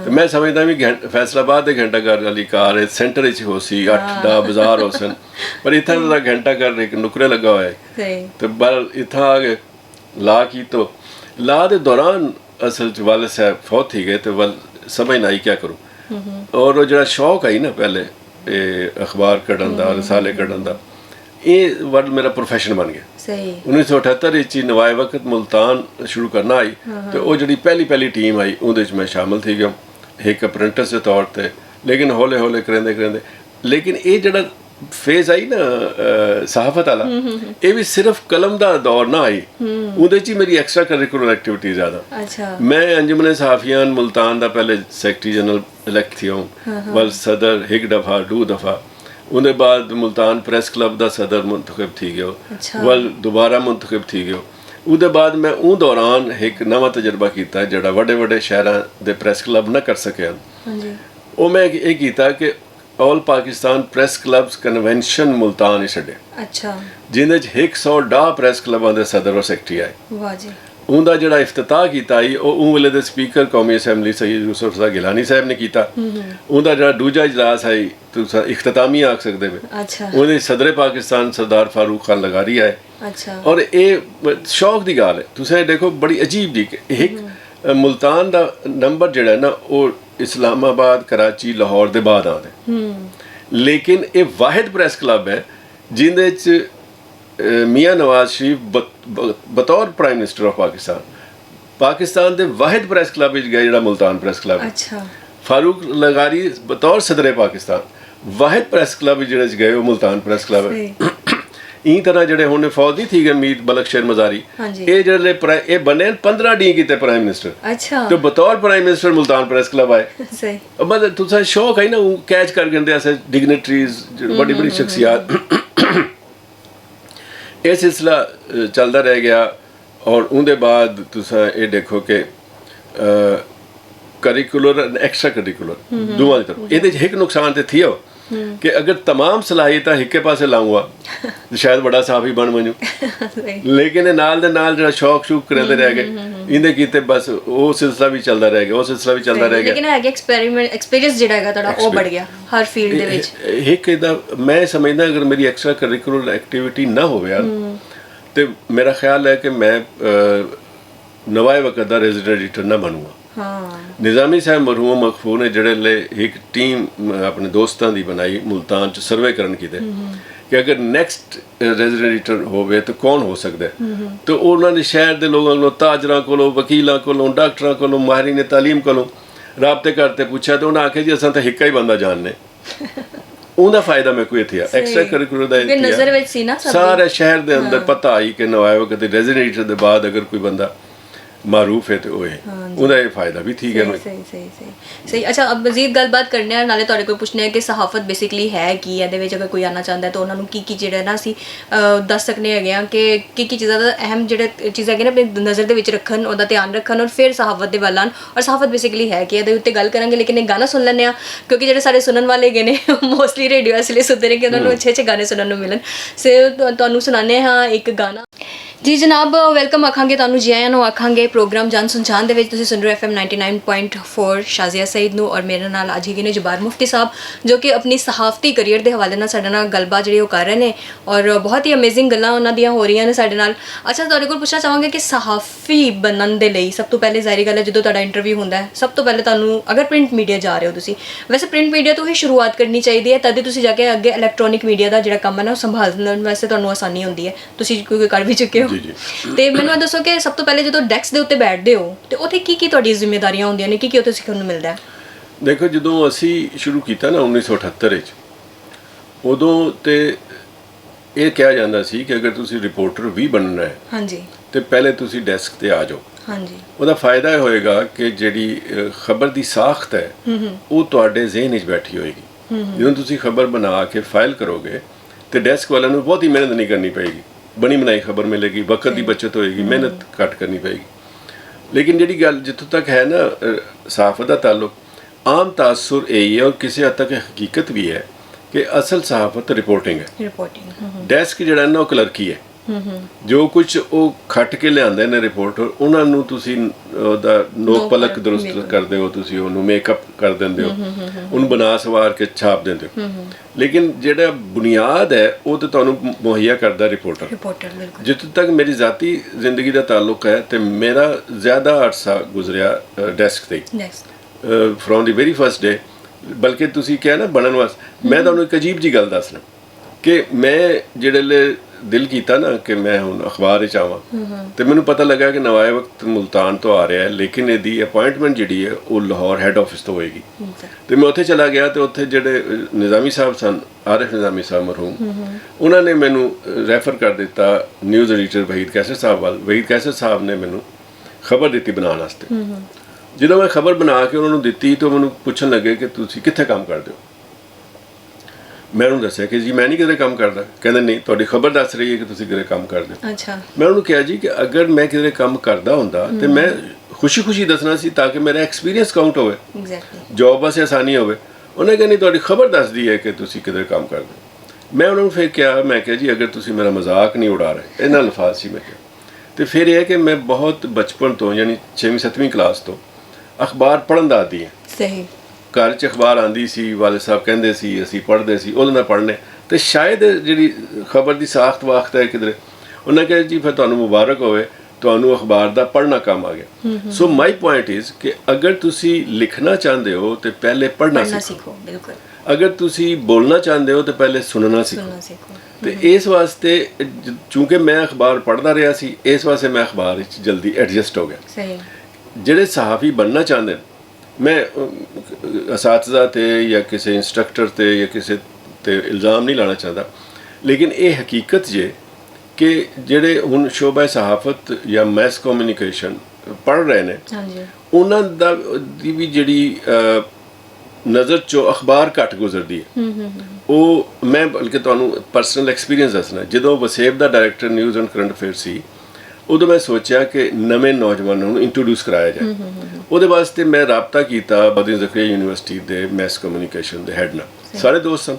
तो मैं समझदा भी फैसलाबाद के घंटा घर वाली कार है सेंटर च हो सी 8-10 बाजार हो सन पर इतना दा घंटा घर एक नुकरे लगा हुआ है तो बल इतना आ गए ला की तो ला दे दौरान असल च वाले साहब फौत ही गए तो वल समझ ना आई क्या करूँ और वो जरा शौक आई ना पहले अखबार कढ़न दा रसाले कढ़न दा ये वर्ड मेरा प्रोफेशन बन गया सही 1978 नवाए वक्त मुल्तान शुरू करना आई तो वो जी पहली टीम आई उस मैं शामिल थी गया एक अप्रेंटिस के तौर पर लेकिन हौले हौले करेंदे लेकिन ये जड़ा फेज आई ना सहाफत वाला ये भी सिर्फ कलम का दौर ना आई उहदे च मेरी एक्स्ट्रा करिकुलर एक्टिविटी ज़्यादा अच्छा मैं अंजुमन सहाफियान मुल्तान का पहले सैकटरी जनरल इलेक्ट थी वल सदर 1 दफ़ा 2 दफ़ा उनके बाद मुल्तान प्रेस क्लब का सदर मुंतखब थी गयो अच्छा। वल दोबारा मुंतखब थी गयो उहदे बाद मैं उन दौरान एक नवा तजर्बा किया जड़ा वड्डे शहरां दे प्रेस क्लब ना कर सके वो मैं ये किया कि all Pakistan press clubs convention Multan ही छड़े अच्छा जिंदे 110 प्रेस क्लबां दे सदर और सैकटरी आए वाह जी उनका जड़ा इफ्तिताह किया उन वेले दे स्पीकर कौमी असैम्बली सैयद यूसुफ रज़ा गिलानी साहब ने किया उनका जड़ा दूजा इजलास आई तुस इख्तितामी आख सकते पे अच्छा उन्हें सदर पाकिस्तान सरदार फारूक खान लगारी आए अच्छा और ये शौक की गाल है तुसें देखो बड़ी अजीब जी एक मुल्तान का नंबर जड़ा ना वो इस्लामाबाद कराची लाहौर के बाद आते लेकिन ये वाहिद प्रेस क्लब है जिंदे च मियाँ नवाज शरीफ बतौर प्राइम मिनिस्टर ऑफ पाकिस्तान के वाहिद प्रेस क्लब गए जो मुल्तान प्रेस क्लब अच्छा फारूक लगारी बतौर सदर पाकिस्तान वाहिद प्रेस क्लब जो गए वो मुल्तान प्रेस क्लब है ई तरह जड़े होने फौजी थी गए मीर बलकशेर मजारी ये जड़े बने 15 डी किते प्राइम मिनिस्टर अच्छा तो बतौर prime minister Multan press club आए सही मतलब तुसा शौक है ना कैच कर गए ऐसे डिग्नेटरीज बड़ी बड़ी शख्सियात ये सिलसिला चलता रह गया और उनके बाद तुसा ये देखो कि करिकुलर एक्स्ट्रा करिकुलर दोवां दी तरफ ये एक नुकसान तो थी कि अगर तमाम सलाहियत एक पासे लाऊंगा तो शायद बड़ा साहब बन बनू लेकिन नाल दे नाल जरा शौक शूक करते रह गए इंदे कीते बस वो सिलसिला भी चलता रह गया वो सिलसिला भी चलता रह गया लेकिन है एक्सपेरिमेंट एक्सपीरियंस जेड़ा है थोड़ा वो बढ़ गया हर फील्ड दे विच एक इदा मैं समझदा अगर मेरी एक्स्ट्रा करिकुलर एक्टिविटी ना होवे यार तो मेरा ख्याल है कि मैं नवाए वक्त का रेजिडेंट एडिटर ना बनूंगा ਨਿਜ਼ਾਮੀ ਸਾਹਿਬ ਮਰਹੂਮ ਮਕਫੂਰ ਨੇ ਜਿਹੜੇ ਲਈ ਇੱਕ ਟੀਮ ਆਪਣੇ ਦੋਸਤਾਂ ਦੀ ਬਣਾਈ ਮੁਲਤਾਨ 'ਚ ਸਰਵੇ ਕਰਨ ਕਿਤੇ ਕਿ ਅਗਰ ਨੈਕਸਟ ਰੈਜ਼ੀਡੈਂਟਰ ਹੋਵੇ ਤਾਂ ਕੌਣ ਹੋ ਸਕਦਾ ਤੇ ਉਹਨਾਂ ਦੇ ਸ਼ਹਿਰ ਦੇ ਲੋਕਾਂ ਕੋਲੋਂ, ਤਾਜਰਾਂ ਕੋਲੋਂ, ਵਕੀਲਾਂ ਕੋਲੋਂ, ਡਾਕਟਰਾਂ ਕੋਲੋਂ, ਮਾਹਿਰੀਨ ਤਾਲੀਮ ਕੋਲੋਂ ਰਾਬਤੇ ਕਰਤੇ ਪੁੱਛਿਆ ਤੇ ਉਹਨਾਂ ਆਖਿਆ ਜੀ ਅਸਾਂ ਤਾਂ ਹਿੱਕਾ ਹੀ ਬੰਦਾ ਜਾਣਨੇ। ਉਹਦਾ ਫਾਇਦਾ ਮੈਂ ਕੋਈ ਇੱਥੇ ਆ ਐਕਸਟਰਾ ਕਰਿਕੂਲਰ ਦਾ ਨਜ਼ਰ ਵਿੱਚ ਸੀ ਨਾ ਸਾਰੇ ਸ਼ਹਿਰ ਦੇ ਅੰਦਰ ਪਤਾ ਆਈ ਕਿ ਨਵਾਇਬ ਕਦੇ ਰੈਜ਼ੀਡੈਂਟਰ ਦੇ ਬਾਅਦ ਅਗਰ ਕੋਈ ਬੰਦਾ ਮਾਰੂਫ ਹੈ ਤੇ ਉਹ ਹੈ ਉਹਦਾ ਇਹ ਫਾਇਦਾ ਵੀ ਠੀਕ ਹੈ। ਸਹੀ। ਅੱਛਾ, ਅਬ ਮਜ਼ੀਦ ਗੱਲਬਾਤ ਕਰਨੇ ਆ, ਨਾਲੇ ਤੁਹਾਡੇ ਕੋਲ ਪੁੱਛਣਾ ਹੈ ਕਿ ਸਹਾਫਤ ਬੇਸਿਕਲੀ ਹੈ ਕੀ, ਇਹਦੇ ਵਿੱਚ ਅਗਰ ਕੋਈ ਆਉਣਾ ਚਾਹੁੰਦਾ ਤਾਂ ਉਹਨਾਂ ਨੂੰ ਕੀ ਜਿਹੜਾ ਨਾ ਅਸੀਂ ਦੱਸ ਸਕਨੇ ਹੈਗੇ ਆ ਕਿ ਕੀ ਚੀਜ਼ਾਂ ਦਾ ਅਹਿਮ ਜਿਹੜੇ ਚੀਜ਼ਾਂ ਹੈਗੇ ਨਾ ਆਪਣੀ ਨਜ਼ਰ ਦੇ ਵਿੱਚ ਰੱਖਣ, ਉਹਦਾ ਧਿਆਨ ਰੱਖਣ ਔਰ ਫਿਰ ਸਹਾਫਤ ਦੇ ਵੱਲ ਆਉਣ। ਔਰ ਸਹਾਫਤ ਬੇਸਿਕਲੀ ਹੈ ਕਿ ਇਹਦੇ ਉੱਤੇ ਗੱਲ ਕਰਾਂਗੇ, ਲੇਕਿਨ ਇੱਕ ਗਾਣਾ ਸੁਣ ਲੈਂਦੇ ਆ ਕਿਉਂਕਿ ਜਿਹੜੇ ਸਾਡੇ ਸੁਣਨ ਵਾਲੇ ਹੈਗੇ ਨੇ ਮੋਸਟਲੀ ਰੇਡੀਓ ਇਸ ਲਈ ਸੁਣਦੇ ਨੇ ਕਿ ਉਹਨਾਂ ਨੂੰ ਅੱਛੇ ਗਾਣੇ ਸੁਣਨ ਨੂੰ ਮਿਲਣ। ਸੋ ਤੁਹਾਨੂੰ ਸੁਣਾਉਂਦੇ ਹਾਂ ਇੱਕ ਗਾਣਾ। ਜੀ ਜਨਾਬ, ਵੈਲਕਮ ਆਖਾਂਗੇ ਤੁਹਾਨੂੰ, ਜੀ ਆਇਆਂ ਨੂੰ ਆਖਾਂਗੇ ਪ੍ਰੋਗਰਾਮ ਜਾਨ ਸੁਨਚਾਨ ਦੇ ਵਿੱਚ। ਤੁਸੀਂ ਸੁਣ ਰਹੇ FM 99.4 ਸ਼ਾਜ਼ੀਆ ਸਈਦ ਨੂੰ ਔਰ ਮੇਰੇ ਨਾਲ ਅੱਜ ਹੈਗੇ ਨੇ ਜਬਾਰ ਮੁਫਤੀ ਸਾਹਿਬ, ਜੋ ਕਿ ਆਪਣੀ ਸਹਾਫਤੀ ਕਰੀਅਰ ਦੇ ਹਵਾਲੇ ਨਾਲ ਸਾਡੇ ਨਾਲ ਗੱਲਬਾਤ ਜਿਹੜੀ ਉਹ ਕਰ ਰਹੇ ਨੇ ਔਰ ਬਹੁਤ ਹੀ ਅਮੇਜ਼ਿੰਗ ਗੱਲਾਂ ਉਹਨਾਂ ਦੀਆਂ ਹੋ ਰਹੀਆਂ ਨੇ ਸਾਡੇ ਨਾਲ। ਅੱਛਾ, ਤੁਹਾਡੇ ਕੋਲ ਪੁੱਛਣਾ ਚਾਹਾਂਗੇ ਕਿ ਸਹਾਫੀ ਬਣਨ ਦੇ ਲਈ ਸਭ ਤੋਂ ਪਹਿਲੇ ਜ਼ਾਹਿਰ ਗੱਲ ਹੈ ਜਦੋਂ ਤੁਹਾਡਾ ਇੰਟਰਵਿਊ ਹੁੰਦਾ ਹੈ, ਸਭ ਤੋਂ ਪਹਿਲੇ ਤੁਹਾਨੂੰ ਅਗਰ ਪ੍ਰਿੰਟ ਮੀਡੀਆ ਜਾ ਰਹੇ ਹੋ ਤੁਸੀਂ, ਵੈਸੇ ਪ੍ਰਿੰਟ ਮੀਡੀਆ ਤੋਂ ਹੀ ਸ਼ੁਰੂਆਤ ਕਰਨੀ ਚਾਹੀਦੀ ਹੈ, ਤਦ ਹੀ ਤੁਸੀਂ ਜਾ ਕੇ ਅੱਗੇ ਇਲੈਕਟ੍ਰੋਨਿਕ ਮੀਡੀਆ ਦਾ ਜਿਹੜਾ ਕੰਮ ਹੈ ਨਾ ਉਹ ਸੰਭਾਲਣ ਵਾਸਤੇ ਤੁਹਾਨੂੰ ਆਸਾਨੀ ਹੁੰਦੀ ਹੈ। ਤੁਸੀਂ ਕੋਈ ਕਰ ਵੀ ਚੁੱਕੇ ਹੋ ਤੇ ਮੈਨੂੰ ਇਹ ਦੱਸੋ ਕਿ ਸਭ ਤੋਂ ਪਹਿਲੇ ਜਦੋਂ ਡੈਸਕ ਦੇ ਉੱਤੇ ਬੈਠਦੇ ਹੋ ਤੇ ਉੱਥੇ ਕੀ ਤੁਹਾਡੀ ਜ਼ਿੰਮੇਵਾਰੀਆਂ ਹੁੰਦੀਆਂ ਨੇ, ਕੀ ਉੱਥੇ ਸਿੱਖਣ ਨੂੰ ਮਿਲਦਾ ਹੈ? ਦੇਖੋ, ਜਦੋਂ ਅਸੀਂ ਸ਼ੁਰੂ ਕੀਤਾ ਨਾ 1978 ਵਿੱਚ, ਉਦੋਂ ਤੇ ਇਹ ਕਿਹਾ ਜਾਂਦਾ ਸੀ ਕਿ ਅਗਰ ਤੁਸੀਂ ਰਿਪੋਰਟਰ ਵੀ ਬਣਨਾ ਹੈ ਹਾਂਜੀ ਤੇ ਪਹਿਲੇ ਤੁਸੀਂ ਡੈਸਕ ਤੇ ਆ ਜਾਓ। ਹਾਂਜੀ, ਉਹਦਾ ਫਾਇਦਾ ਇਹ ਹੋਏਗਾ ਕਿ ਜਿਹੜੀ ਖਬਰ ਦੀ ਸਾਖਤ ਹੈ ਉਹ ਤੁਹਾਡੇ ਜ਼ਿਹਨ ਵਿੱਚ ਬੈਠੀ ਹੋਏਗੀ। ਜਦੋਂ ਤੁਸੀਂ ਖਬਰ ਬਣਾ ਕੇ ਫਾਈਲ ਕਰੋਗੇ ਤੇ ਡੈਸਕ ਵਾਲਿਆਂ ਨੂੰ ਬਹੁਤੀ ਮਿਹਨਤ ਨਹੀਂ ਕਰਨੀ ਪਏਗੀ, ਬਣੀ ਬਣਾਈ ਖਬਰ ਮਿਲੇਗੀ, ਵਕਤ ਦੀ ਬਚਤ ਹੋਏਗੀ, ਮਿਹਨਤ ਘੱਟ ਕਰਨੀ ਪਏਗੀ। ਲੇਕਿਨ ਜਿਹੜੀ ਗੱਲ ਜਿੱਥੋਂ ਤੱਕ ਹੈ ਨਾ ਸਹਾਫਤ ਦਾ ਤਾਲੁਕ, ਆਮ ਤਾਸੁਰ ਇਹ ਹੈ ਔਰ ਕਿਸੇ ਹੱਦ ਤੱਕ ਹਕੀਕਤ ਵੀ ਹੈ ਕਿ ਅਸਲ ਸਹਾਫਤ ਰਿਪੋਰਟਿੰਗ ਹੈ। ਡੈਸਕ ਜਿਹੜਾ ਨਾ ਉਹ ਕਲਰਕੀ ਹੈ। ਜੋ ਕੁਝ ਉਹ ਖੱਟ ਕੇ ਲਿਆਉਂਦੇ ਨੇ ਰਿਪੋਰਟਰ, ਉਹਨਾਂ ਨੂੰ ਤੁਸੀਂ ਉਹਦਾ ਨੋਕ ਪਲਕ ਦਰੁਸਤ ਕਰਦੇ ਹੋ, ਤੁਸੀਂ ਉਹਨੂੰ ਮੇਕਅਪ ਕਰ ਦਿੰਦੇ ਹੋ, ਉਹਨੂੰ ਬਣਾ ਸਵਾਰ ਕੇ ਛਾਪ ਦਿੰਦੇ ਹੋ। ਲੇਕਿਨ ਜਿਹੜਾ ਬੁਨਿਆਦ ਹੈ ਉਹ ਤਾਂ ਤੁਹਾਨੂੰ ਮੁਹੱਈਆ ਕਰਦਾ ਰਿਪੋਰਟਰ। ਜਿੱਥੋਂ ਤੱਕ ਮੇਰੀ ਜ਼ਾਤੀ ਜ਼ਿੰਦਗੀ ਦਾ ਤਾਲੁਕ ਹੈ ਤੇ ਮੇਰਾ ਜ਼ਿਆਦਾ ਅਰਸਾ ਗੁਜ਼ਰਿਆ ਡੈਸਕ ਤੇ from the very first day. ਬਲਕਿ ਤੁਸੀਂ ਕਿਹਾ ਨਾ ਬਣਨ ਵਾਸਤੇ, ਮੈਂ ਤੁਹਾਨੂੰ ਇੱਕ ਅਜੀਬ ਜੀ ਗੱਲ ਦੱਸਣਾ ਕਿ ਮੈਂ ਜਿਹੜੇ ਦਿਲ ਕੀਤਾ ਨਾ ਕਿ ਮੈਂ ਹੁਣ ਅਖਬਾਰ ਵਿੱਚ ਆਵਾਂ ਤੇ ਮੈਨੂੰ ਪਤਾ ਲੱਗਾ ਕਿ ਨਵਾਏ ਵਕਤ ਮੁਲਤਾਨ ਤੋਂ ਆ ਰਿਹਾ ਹੈ, ਲੇਕਿਨ ਇਹਦੀ ਅਪਾਇੰਟਮੈਂਟ ਜਿਹੜੀ ਹੈ ਉਹ ਲਾਹੌਰ ਹੈੱਡ ਆਫਿਸ ਤੋਂ ਹੋਏਗੀ। ਤੇ ਮੈਂ ਉੱਥੇ ਚਲਾ ਗਿਆ ਤੇ ਉੱਥੇ ਜਿਹੜੇ ਨਿਜ਼ਾਮੀ ਸਾਹਿਬ ਸਨ, ਆਰਿਫ ਨਿਜ਼ਾਮੀ ਸਾਹਿਬ ਮਰਹੂਮ, ਉਹਨਾਂ ਨੇ ਮੈਨੂੰ ਰੈਫਰ ਕਰ ਦਿੱਤਾ ਨਿਊਜ਼ ਐਡੀਟਰ ਵਹੀਦ ਕੈਸਰ ਸਾਹਿਬ ਵੱਲ। ਵਹੀਦ ਕੈਸਰ ਸਾਹਿਬ ਨੇ ਮੈਨੂੰ ਖਬਰ ਦਿੱਤੀ ਬਣਾਉਣ ਵਾਸਤੇ। ਜਦੋਂ ਮੈਂ ਖਬਰ ਬਣਾ ਕੇ ਉਹਨਾਂ ਨੂੰ ਦਿੱਤੀ ਤਾਂ ਮੈਨੂੰ ਪੁੱਛਣ ਲੱਗੇ ਕਿ ਤੁਸੀਂ ਕਿੱਥੇ ਕੰਮ ਕਰਦੇ ਹੋ। ਮੈਂ ਉਹਨੂੰ ਦੱਸਿਆ ਕਿ ਜੀ ਮੈਂ ਨਹੀਂ ਕਿਧਰੇ ਕੰਮ ਕਰਦਾ। ਕਹਿੰਦੇ ਨਹੀਂ, ਤੁਹਾਡੀ ਖਬਰ ਦੱਸ ਰਹੀ ਹੈ ਕਿ ਤੁਸੀਂ ਕਿਧਰੇ ਕੰਮ ਕਰਦੇ ਹੋ। ਅੱਛਾ, ਮੈਂ ਉਹਨੂੰ ਕਿਹਾ ਜੀ ਕਿ ਅਗਰ ਮੈਂ ਕਿਧਰੇ ਕੰਮ ਕਰਦਾ ਹੁੰਦਾ ਤੇ ਮੈਂ ਖੁਸ਼ੀ ਦੱਸਣਾ ਸੀ ਤਾਂ ਕਿ ਮੇਰਾ ਐਕਸਪੀਰੀਅੰਸ ਕਾਊਂਟ ਹੋਵੇ, ਜੋਬ ਵਾਸਤੇ ਆਸਾਨੀ ਹੋਵੇ। ਉਹਨੇ ਕਿਹਾ ਨਹੀਂ, ਤੁਹਾਡੀ ਖਬਰ ਦੱਸਦੀ ਹੈ ਕਿ ਤੁਸੀਂ ਕਿਧਰੇ ਕੰਮ ਕਰਦੇ ਹੋ। ਮੈਂ ਉਹਨਾਂ ਨੂੰ ਫਿਰ ਕਿਹਾ, ਮੈਂ ਕਿਹਾ ਜੀ ਅਗਰ ਤੁਸੀਂ ਮੇਰਾ ਮਜ਼ਾਕ ਨਹੀਂ ਉਡਾ ਰਹੇ, ਇਹਨਾਂ ਅਲਫਾਜ਼ ਸੀ ਮੈਂ ਕਿਹਾ। ਤੇ ਫਿਰ ਇਹ ਹੈ ਕਿ ਮੈਂ ਬਹੁਤ ਬਚਪਨ ਤੋਂ ਯਾਨੀ 6ਵੀਂ 7ਵੀਂ ਕਲਾਸ ਤੋਂ ਅਖਬਾਰ ਪੜ੍ਹਨ ਦਾ ਆਦੀ ਹੈ। ਸਹੀ, ਘਰ 'ਚ ਅਖਬਾਰ ਆਉਂਦੀ ਸੀ, ਵਾਲਿਦ ਸਾਹਿਬ ਕਹਿੰਦੇ ਸੀ, ਅਸੀਂ ਪੜ੍ਹਦੇ ਸੀ, ਉਹਦੇ ਨਾਲ ਪੜ੍ਹਨੇ। ਅਤੇ ਸ਼ਾਇਦ ਜਿਹੜੀ ਖਬਰ ਦੀ ਸਾਖਤ ਵਾਖਤ ਹੈ ਕਿਧਰੇ, ਉਹਨਾਂ ਕਿਹਾ ਜੀ ਫਿਰ ਤੁਹਾਨੂੰ ਮੁਬਾਰਕ ਹੋਵੇ, ਤੁਹਾਨੂੰ ਅਖਬਾਰ ਦਾ ਪੜ੍ਹਨਾ ਕੰਮ ਆ ਗਿਆ। ਸੋ ਮਾਈ ਪੁਆਇੰਟ ਇਜ਼ ਕਿ ਅਗਰ ਤੁਸੀਂ ਲਿਖਣਾ ਚਾਹੁੰਦੇ ਹੋ ਤਾਂ ਪਹਿਲੇ ਪੜ੍ਹਨਾ ਸਿੱਖੋ। ਬਿਲਕੁਲ। ਅਗਰ ਤੁਸੀਂ ਬੋਲਣਾ ਚਾਹੁੰਦੇ ਹੋ ਤਾਂ ਪਹਿਲੇ ਸੁਣਨਾ ਸਿੱਖੋ। ਤੇ ਇਸ ਵਾਸਤੇ ਚੂੰਕਿ ਮੈਂ ਅਖਬਾਰ ਪੜ੍ਹਦਾ ਰਿਹਾ ਸੀ, ਇਸ ਵਾਸਤੇ ਮੈਂ ਅਖਬਾਰ ਵਿੱਚ ਜਲਦੀ ਐਡਜਸਟ ਹੋ ਗਿਆ। ਸਹੀ। ਜਿਹੜੇ ਸਹਾਫੀ ਬਣਨਾ ਚਾਹੁੰਦੇ ਨੇ, ਮੈਂ ਅਸਾਤਜ਼ਾ 'ਤੇ ਜਾਂ ਕਿਸੇ ਇੰਸਟਰਕਟਰ 'ਤੇ ਜਾਂ ਕਿਸੇ 'ਤੇ ਇਲਜ਼ਾਮ ਨਹੀਂ ਲਾਉਣਾ ਚਾਹੁੰਦਾ, ਲੇਕਿਨ ਇਹ ਹਕੀਕਤ ਜੇ ਕਿ ਜਿਹੜੇ ਹੁਣ ਸ਼ੋਬਾ ਸਹਾਫਤ ਜਾਂ ਮੈਸ ਕਮਿਊਨੀਕੇਸ਼ਨ ਪੜ੍ਹ ਰਹੇ ਨੇ, ਉਹਨਾਂ ਦੀ ਵੀ ਜਿਹੜੀ ਨਜ਼ਰ 'ਚੋਂ ਅਖਬਾਰ ਘੱਟ ਗੁਜ਼ਰਦੀ ਹੈ। ਉਹ ਮੈਂ ਬਲਕਿ ਤੁਹਾਨੂੰ ਪਰਸਨਲ ਐਕਸਪੀਰੀਅੰਸ ਦੱਸਣਾ, ਜਦੋਂ ਵਸੇਬ ਦਾ director news and current affair ਸੀ, ਉਦੋਂ ਮੈਂ ਸੋਚਿਆ ਕਿ ਨਵੇਂ ਨੌਜਵਾਨਾਂ ਨੂੰ ਇੰਟਰੋਡਿਊਸ ਕਰਾਇਆ ਜਾਏ। ਉਹਦੇ ਵਾਸਤੇ ਮੈਂ ਰਾਬਤਾ ਕੀਤਾ ਬਦੀਨ ਜ਼ਕਰੀਆ ਯੂਨੀਵਰਸਿਟੀ ਦੇ ਮੈਸ ਕਮਿਊਨੀਕੇਸ਼ਨ ਦੇ ਹੈੱਡ ਨਾਲ। ਸਾਰੇ ਦੋਸਤ ਸਨ,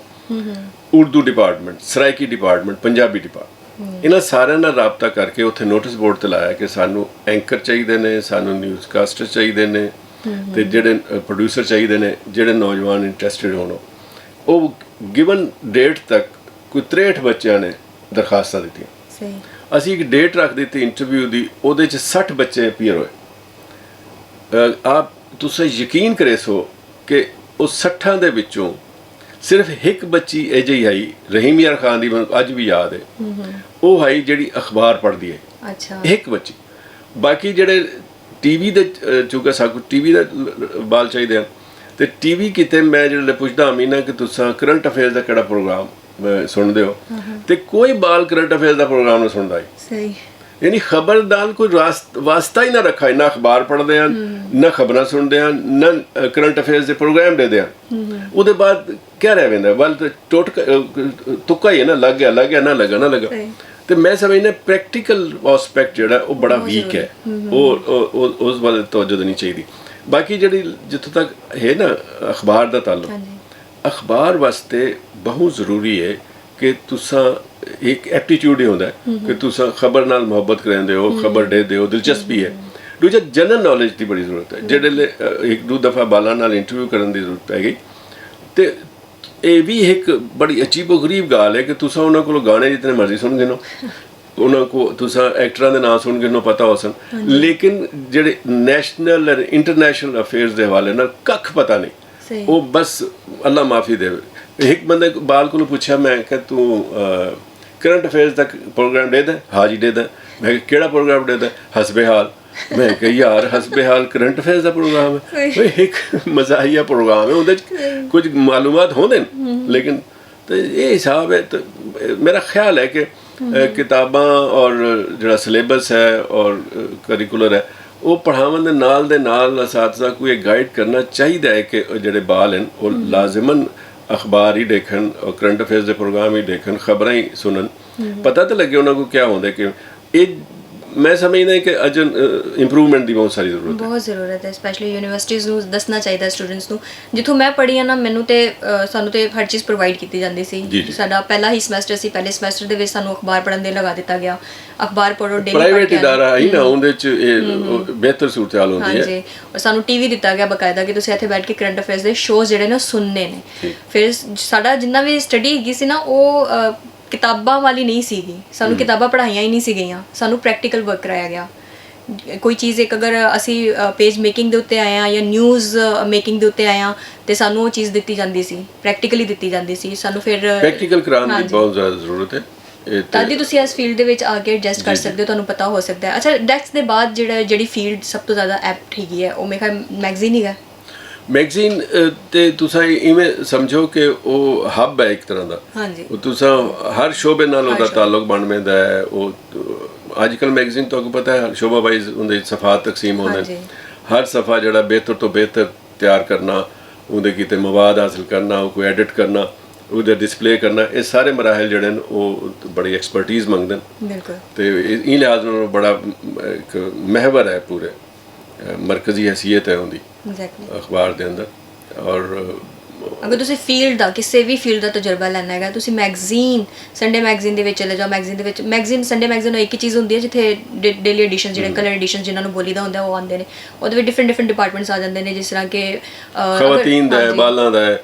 Urdu department, Saraiki department, Punjabi department, ਇਹਨਾਂ ਸਾਰਿਆਂ ਨਾਲ ਰਾਬਤਾ ਕਰਕੇ ਉੱਥੇ ਨੋਟਿਸ ਬੋਰਡ 'ਤੇ ਲਾਇਆ ਕਿ ਸਾਨੂੰ ਐਂਕਰ ਚਾਹੀਦੇ ਨੇ, ਸਾਨੂੰ ਨਿਊਜ਼ ਕਾਸਟਰ ਚਾਹੀਦੇ ਨੇ, ਤੇ ਜਿਹੜੇ ਪ੍ਰੋਡਿਊਸਰ ਚਾਹੀਦੇ ਨੇ, ਜਿਹੜੇ ਨੌਜਵਾਨ ਇੰਟਰਸਟਿਡ ਹੋਣ। ਉਹ ਗਿਵਨ ਡੇਟ ਤੱਕ ਕੋਈ 63 ਬੱਚਿਆਂ ਨੇ ਦਰਖਾਸਤਾਂ ਦਿੱਤੀਆਂ। ਅਸੀਂ ਇੱਕ ਡੇਟ ਰੱਖ ਦਿੱਤੀ ਇੰਟਰਵਿਊ ਦੀ, ਉਹਦੇ 'ਚ 60 ਬੱਚੇ ਅਪੀਅਰ ਹੋਏ। ਆਪ ਤੁਸੀਂ ਯਕੀਨ ਕਰੇ ਸੋ ਕਿ ਉਹ 60 ਦੇ ਵਿੱਚੋਂ ਸਿਰਫ ਇੱਕ ਬੱਚੀ ਇਹ ਜਿਹੀ ਆਈ, ਰਹੀਮ ਯਾਰ ਖਾਨ ਦੀ ਮੈਨੂੰ ਅੱਜ ਵੀ ਯਾਦ ਹੈ, ਉਹ ਆਈ ਜਿਹੜੀ ਅਖਬਾਰ ਪੜ੍ਹਦੀ ਹੈ। ਅੱਛਾ। ਇੱਕ ਬੱਚੀ। ਬਾਕੀ ਜਿਹੜੇ ਟੀਵੀ ਦੇ ਚੂੰਕਿ ਸਾਨੂੰ ਟੀਵੀ ਦਾ ਬਾਲ ਚਾਹੀਦੇ ਆ, ਤੇ ਟੀਵੀ ਕਿਤੇ ਮੈਂ ਜਿਹੜੇ ਪੁੱਛਦਾ ਅਮੀਨਾ ਕਿ ਤੁਸੀਂ ਕਰੰਟ ਅਫੇਅਰ ਦਾ ਕਿਹੜਾ ਪ੍ਰੋਗਰਾਮ ਸੁਣਦੇ ਹੋ, ਤੇ ਕੋਈ ਬਾਲ ਕਰੰਟ ਅਫੇਅਰ ਦਾ ਪ੍ਰੋਗਰਾਮ ਨਹੀਂ ਸੁਣਦਾ ਹੈ। ਸਹੀ। यानी खबर नाल कोई वास्ता ही ना रखा है, ना अखबार पढ़ते हैं, ना खबरां सुनते हैं, ना करंट अफेयर्स के प्रोग्राम देते हैं। उसके बाद क्या रह वेंदा वल टोट तुक्का ही है ना, लग गया ना लगा। तो मैं समझना प्रैक्टिकल एस्पैक्ट जिहड़ा वो बड़ा वीक है, वो उस वाले तवज्जो देनी चाहिए। बाकी जिहड़ी जित्थों तक है ना अखबार का ताल्लुक, अखबार वास्ते बहुत ज़रूरी है कि तुसा एक एप्टीट्यूड ही होता है कि तुसा खबर नाल मुहब्बत करांदे हो, खबर देते हो, दिलचस्पी है। दूजा जनरल नॉलेज की बड़ी जरूरत है। जेडे एक दो दफ़ा बालां नाल इंटरव्यू करने की जरूरत पै गई, तो ये भी एक बड़ी अजीबो गरीब गाल है कि तुसा उन्हां कोलों गाने जितने मर्जी सुन गिनो, उन्हां को तुसा एक्टरां दे नाम सुन गिनो पता हो सन, लेकिन जेडे नैशनल और इंटरनेशनल अफेयर्स के हवाले नाल कख पता नहीं। वो बस अल्लाह माफ़ी दे। एक बंदे बाल को पूछा, मैं कि तू करंट अफेयर्स तक प्रोग्राम दे दे? हाँ जी दे दे। मैं केड़ा प्रोग्राम दे दे? हसबे हाल। मैं कही यार हसबे हाल करंट अफेयर्स का प्रोग्राम है? भाई एक मज़ाहिया प्रोग्राम है, उहदे कुछ मालूमात होंदे न, लेकिन तो ये हिसाब है। तो मेरा ख्याल है कि किताबां और जो सिलेबस है और करिकुलर है वो पढ़ावन दे नाल असातिज़ा कोई गाइड करना चाहिए है कि जेडे बाल हैं वो लाजिमन अखबार ही देखन और करंट अफेयर्स के प्रोग्राम ही देखन, खबर ही सुनन, पता तो लगे उन्होंने को क्या होता है। कि ये मैं समझदा कि अज इंप्रूवमेंट की बहुत सारी जरूरत है, बहुत ज़रूरत है। स्पैशली यूनिवर्सिटीज़ ਨੂੰ ਦੱਸਣਾ ਚਾਹੀਦਾ ਸਟੂਡੈਂਟਸ ਨੂੰ। ਜਿੱਥੋਂ ਮੈਂ ਪੜ੍ਹੀ ਆ ਨਾ, ਮੈਨੂੰ ਤੇ ਸਾਨੂੰ ਤੇ ਹਰ ਚੀਜ਼ ਪ੍ਰੋਵਾਈਡ ਕੀਤੀ ਜਾਂਦੀ ਸੀ। ਸਾਡਾ ਪਹਿਲਾ ਹੀ ਸਮੈਸਟਰ ਸੀ, ਪਹਿਲੇ ਸਮੈਸਟਰ ਦੇ ਵਿੱਚ ਸਾਨੂੰ ਅਖਬਾਰ ਪੜ੍ਹਨ ਦੇ ਲਗਾ ਦਿੱਤਾ ਗਿਆ। ਅਖਬਾਰ ਪੜ੍ਹੋ ਡੇਲੀ। ਪ੍ਰਾਈਵੇਟ ਇਦਾਰਾ ਹੀ ਨਾ, ਉਹਦੇ ਚ ਇਹ ਬਿਹਤਰ ਸੂਰਤ ਹਾਲ ਹੁੰਦੀ ਹੈ। ਹਾਂਜੀ, ਔਰ ਸਾਨੂੰ ਟੀਵੀ ਦਿੱਤਾ ਗਿਆ ਬਕਾਇਦਾ ਕਿ ਤੁਸੀਂ ਇੱਥੇ ਬੈਠ ਕੇ ਕਰੰਟ ਅਫੇਅਰਸ ਦੇ ਸ਼ੋਅ ਜਿਹੜੇ ਨੇ ਸੁਣਨੇ ਨੇ। ਫਿਰ ਸਾਡਾ ਜਿੰਨਾ ਵੀ ਸਟੱਡੀ ਹੈਗੀ ਸੀ ਨਾ, ਉਹ ਕਿਤਾਬਾਂ ਵਾਲੀ ਨਹੀਂ ਸੀਗੀ। ਸਾਨੂੰ ਕਿਤਾਬਾਂ ਪੜ੍ਹਾਈਆਂ ਹੀ ਨਹੀਂ ਸੀ ਗਈਆਂ, ਸਾਨੂੰ ਪ੍ਰੈਕਟੀਕਲ ਵਰਕ ਕਰਾਇਆ ਗਿਆ। ਕੋਈ ਚੀਜ਼ ਇੱਕ ਅਗਰ ਅਸੀਂ ਪੇਜ ਮੇਕਿੰਗ ਦੇ ਉੱਤੇ ਆਏ ਹਾਂ ਜਾਂ ਨਿਊਜ਼ ਮੇਕਿੰਗ ਦੇ ਉੱਤੇ ਆਏ ਹਾਂ, ਤੇ ਸਾਨੂੰ ਉਹ ਚੀਜ਼ ਦਿੱਤੀ ਜਾਂਦੀ ਸੀ, ਪ੍ਰੈਕਟੀਕਲੀ ਦਿੱਤੀ ਜਾਂਦੀ ਸੀ ਸਾਨੂੰ। ਫਿਰ ਪ੍ਰੈਕਟੀਕਲ ਕਰਾਉਣ ਦੀ ਬਹੁਤ ਜ਼ਿਆਦਾ ਜ਼ਰੂਰਤ ਹੈ। ਤਾਂ ਜੀ ਤੁਸੀਂ ਇਸ ਫੀਲਡ ਦੇ ਵਿੱਚ ਆ ਕੇ ਐਡਜਸਟ ਕਰ ਸਕਦੇ ਹੋ, ਤੁਹਾਨੂੰ ਪਤਾ ਹੋ ਸਕਦਾ ਹੈ। ਅੱਛਾ, ਡੈਕਸ ਦੇ ਬਾਅਦ ਜਿਹੜੀ ਫੀਲਡ ਸਭ ਤੋਂ ਜ਼ਿਆਦਾ ਐਪਟ ਹੈਗੀ ਹੈ, ਉਹ ਮੇਰੇ ਖਿਆਲ ਮੈਗਜ਼ੀਨ ਹੀ ਹੈ। मैगजीन ते तुसा इवें समझो कि वो हब है एक तरह का। हाँ जी। तुसा हर शोबे नाल ओदा ताल्लुक बन पैंदा है। वो अजकल मैगजीन तो आपको पता है शोबा वाइज उनके सफ़ात तकसीम होंदे हैं। हर सफ़ा जिहड़ा बेहतर तो बेहतर तैयार करना, उहदे किते मवाद हासिल करना, कोई एडिट करना, उहदे डिस्प्ले करना, ये सारे मराहल जिहड़े न वो बड़ी एक्सपर्टीज मंगदे न। बिल्कुल। तो इन लिहाज नाल बड़ा एक महवर है, पूरे मरकजी हैसीयत है उनकी अखबार के अंदर। और अगर तुसी फील्ड का किसी भी फील्ड का तजुर्बा लेना है, तुसी मैगजीन संडे मैगजीन दे विच चले जाओ। मैगजीन संडे मैगजीन एक ही चीज़ होंदी है जिथे डेली एडिशन जिहड़े कलर एडिशन जिन्होंने बोलीदा होंदा वो आंदे ने। उहदे विच डिफरेंट डिपार्टमेंट्स आ जांदे ने, जिस तरह के खवातीन दा है, बालां दा है,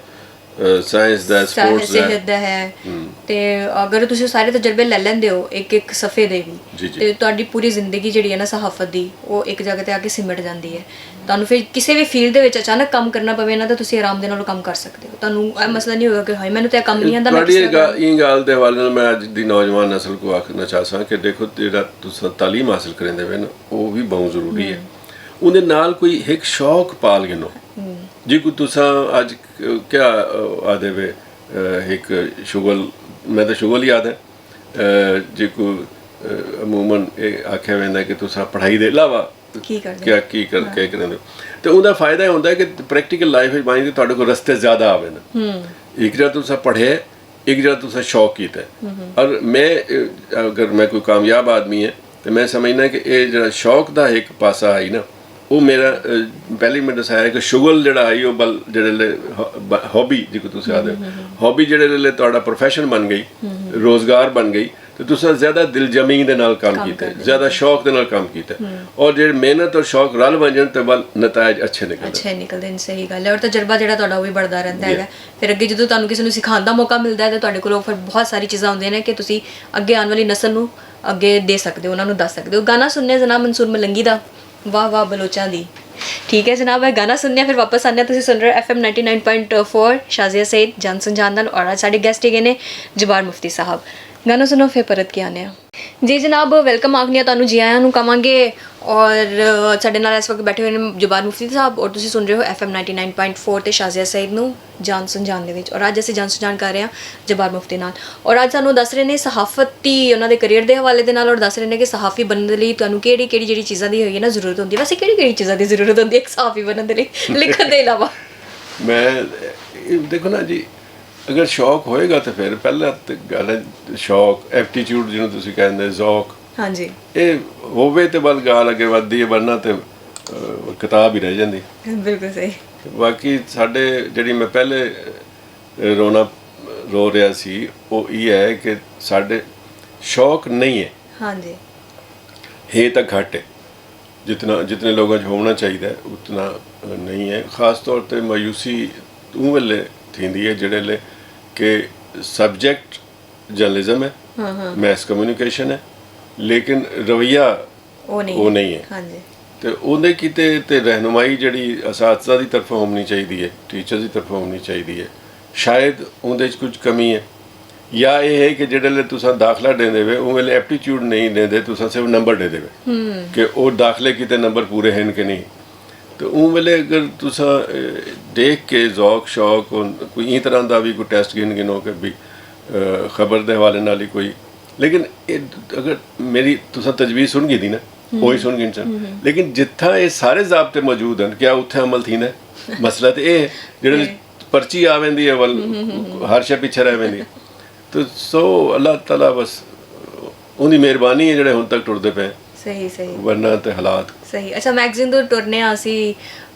साइंस दा, स्पोर्ट्स दा, सेहत दा है। ते अगर तुसी सारे तजुर्बे ले लैंदे हो एक एक सफ़े दे भी, ते तुहाडी पूरी जिंदगी जिहड़ी है ना सहाफत दी, वो एक जगह ते आके सिमट जाती है। ਤੁਹਾਨੂੰ ਫਿਰ ਕਿਸੇ ਵੀ ਫੀਲਡ ਦੇ ਵਿੱਚ ਅਚਾਨਕ ਕੰਮ ਕਰਨਾ ਪਵੇ ਨਾ, ਤਾਂ ਤੁਸੀਂ ਆਰਾਮ ਦੇ ਨਾਲ ਕੰਮ ਕਰ ਸਕਦੇ ਹੋ। ਤੁਹਾਨੂੰ ਇਹ ਮਸਲਾ ਨਹੀਂ ਹੋਗਾ ਕਿ ਹਾਏ ਮੈਨੂੰ ਤਾਂ ਇਹ ਕੰਮ ਨਹੀਂ ਆਉਂਦਾ। ਤੁਹਾਡੀ ਇਹ ਗੱਲ ਦੇ ਹਵਾਲੇ ਨਾਲ ਮੈਂ ਅੱਜ ਦੀ ਨੌਜਵਾਨ ਨਸਲ को ਆਖਣਾ ਚਾਹਾਂ ਕਿ ਦੇਖੋ ਜਿਹੜਾ ਤੁਸੀਂ ਤਾਲੀਮ ਹਾਸਲ ਕਰਦੇ ਵੇ ਨਾ, ਉਹ ਵੀ ਬਹੁਤ ਜ਼ਰੂਰੀ ਹੈ। ਉਹਦੇ ਨਾਲ ਕੋਈ ਇੱਕ ਸ਼ੌਕ ਪਾਲ ਗਿਨੋ। ਜੇ ਕੋਈ ਤੁਸੀਂ ਅੱਜ ਕਿਆ ਆਦੇ ਵੇ ਇੱਕ ਸ਼ੁਗਲ, ਮੈਂ ਤਾਂ ਸ਼ੁਗਲ ਹੀ ਆਦ ਹੈ ਜੇ ਕੋਈ ਅਮੂਮਨ ਇਹ ਆਖਿਆ ਵੈਂਦਾ ਕਿ ਤੁਸੀਂ ਪੜ੍ਹਾਈ ਦੇ ਇਲਾਵਾ ਕੀ ਕਰਦੇ ਹੋ, ਤੇ ਉਹਦਾ ਫਾਇਦਾ ਇਹ ਹੁੰਦਾ ਕਿ ਪ੍ਰੈਕਟੀਕਲ ਲਾਈਫ ਵਿੱਚ ਮਾਇੰਡ ਤੁਹਾਡੇ ਕੋਲ ਰਸਤੇ ਜ਼ਿਆਦਾ ਆਵੇ ਨਾ। ਇੱਕ ਜਿਹੜਾ ਤੁਸੀਂ ਪੜ੍ਹੇ, ਇੱਕ ਜਿਹੜਾ ਤੁਸੀਂ ਸ਼ੌਕ ਕੀਤਾ। ਔਰ ਮੈਂ ਅਗਰ ਮੈਂ ਕੋਈ ਕਾਮਯਾਬ ਆਦਮੀ ਹੈ ਤੇ ਮੈਂ ਸਮਝਦਾ ਕਿ ਇਹ ਜਿਹੜਾ ਸ਼ੌਕ ਦਾ ਇੱਕ ਪਾਸਾ ਆਈ ਨਾ, ਉਹ ਮੇਰਾ ਪਹਿਲੀ ਮੈਂ ਦੱਸਿਆ ਕਿ ਸ਼ੁਗਲ ਜਿਹੜਾ ਆਈ ਉਹ ਬਲ ਜਿਹੜੇ ਹੌਬੀ ਜਿਹਨੂੰ ਤੁਸੀਂ ਆਖਦੇ ਹੋ, ਹੌਬੀ ਜਿਹੜੇ ਲਈ ਤੁਹਾਡਾ ਪ੍ਰੋਫੈਸ਼ਨ ਬਣ ਗਈ, ਰੋਜ਼ਗਾਰ ਬਣ ਗਈ, ਤੇ ਤੁਸੀਂ ਜ਼ਿਆਦਾ ਦਿਲਜਮੀ ਦੇ ਨਾਲ ਕੰਮ ਕੀਤਾ, ਜ਼ਿਆਦਾ ਸ਼ੌਕ ਦੇ ਨਾਲ ਕੰਮ ਕੀਤਾ। ਔਰ ਜਿਹੜੇ ਮਿਹਨਤ ਔਰ ਸ਼ੌਕ ਰਲ ਬਣ ਜਾਣ ਤੇ ਵੱਲ ਨਤੀਜੇ ਅੱਛੇ ਨਿਕਲਦੇ ਨੇ। ਸਹੀ ਗੱਲ ਹੈ। ਔਰ ਤਜਰਬਾ ਜਿਹੜਾ ਤੁਹਾਡਾ ਉਹ ਵੀ बढ़ਦਾ ਰਹਿੰਦਾ ਹੈਗਾ। ਫਿਰ ਅੱਗੇ ਜਦੋਂ ਤੁਹਾਨੂੰ ਕਿਸੇ ਨੂੰ ਸਿਖਾਉਣ ਦਾ ਮੌਕਾ ਮਿਲਦਾ ਹੈ ਤਾਂ ਤੁਹਾਡੇ ਕੋਲ ਫਿਰ ਬਹੁਤ ਸਾਰੀ ਚੀਜ਼ਾਂ ਹੁੰਦੀਆਂ ਨੇ ਕਿ ਤੁਸੀਂ ਅੱਗੇ ਆਉਣ ਵਾਲੀ ਨਸਲ ਨੂੰ ਅੱਗੇ ਦੇ ਸਕਦੇ ਹੋ, ਉਹਨਾਂ ਨੂੰ ਦੱਸ ਸਕਦੇ ਹੋ। ਗਾਣਾ ਸੁਣਨੇ ਜਨਾਬ ਮਨਸੂਰ ਮਲੰਗੀ ਦਾ, ਵਾਹ ਵਾਹ ਬਲੋਚਾਂ ਦੀ, ठीक है जनाब, है गाना सुनने फिर वापस आने। तुसीं सुन रहे हो FM 99.4 शाजिया सईद जान सुनजान नाल और आज साडे गेस्ट हैगे ने जबार मुफ्ती साहब। गाना सुनो फिर परत के आने जी जनाब। वेलकम आखनी तुहानू जी आयां नू कवांगे और साडे नाल इस वक्त बैठे हुए ने जबार मुफ्ती साहब और तुसीं सुन रहे हो FM 99.4 ते शाजिया सईद नू जान सुनजान दे विच। और अज असीं जान सुनजान कर रहे हैं जबार मुफ्ती नाल और अज सानू दस रहे ने सहाफती उन्हां दे करियर दे हवाले दे नाल और दस रहे ने कि सहाफी बनने दे लई तुहानू किहड़ी किहड़ी जिहड़ी चीज़ां दी होगी ना जरूरत होंदी है। वैसे किहड़ी किहड़ी चीज़ां दी जरूरत होंदी है एक सहाफी बनने दे लई लिखण दे इलावा? मैं देखो ना जी, अगर शौक होएगा तो फिर पहला तो गल है शौक एप्टीट्यूड जिन्होंने तुसीं कहंदे ज़ौक। हाँ जी, ये होवे तो बल गाल अगे वधदी है, वरना तो किताब ही रह जाती। बिल्कुल सही। बाकी साडे जिहड़ी मैं पहले रो रहा सी वो ये है कि साडे शौक नहीं है। हाँ जी, है तो घट है, जितने लोगों होना चाहिए उतना नहीं है। ख़ास तौर पर मायूसी उन वेले थींदी है जिहड़े कि सब्जेक्ट जर्नलिज्म है, मैस कम्युनिकेशन है, लेकिन रवैया वो नहीं है। हाँ जी, तो उहदे किते ते रहनुमाई जिहड़ी असातिज़ा दी तरफों होनी चाहिए है, टीचर की तरफों होनी चाहिए है। शायद उहदे कुछ कमी है, या ये है कि जिहड़े तुसां दाखला देंदे वे उस वेले एप्टीट्यूड नहीं देंदे, तुसां सिर्फ नंबर दे देवे कि वो दाखले किते नंबर पूरे हैं कि नहीं। तो उस वेले अगर तुसां देख के ज़ौक शौक कोई ई तरह का भी कोई टेस्ट गिनो कि भी खबर के हवाले नाल ही कोई, लेकिन अगर मेरी तुसां तजवीज़ सुन गई थी ना वही सुन गिन सन, लेकिन जिथा ये सारे ज़ाब्ते मौजूद हैं क्या उत्थे अमल थी ना। मसला तो ये जिहड़े पर्ची आ वेंदी है वल हर शे पिछे रह वेंदी है। तो सो अल्लाह ताला बस उनकी मेहरबानी है जिहड़े हुण तक टुरदे पे। सही सही, वरना तो हालात सही। अच्छा, मैगजीन तो टुरने असी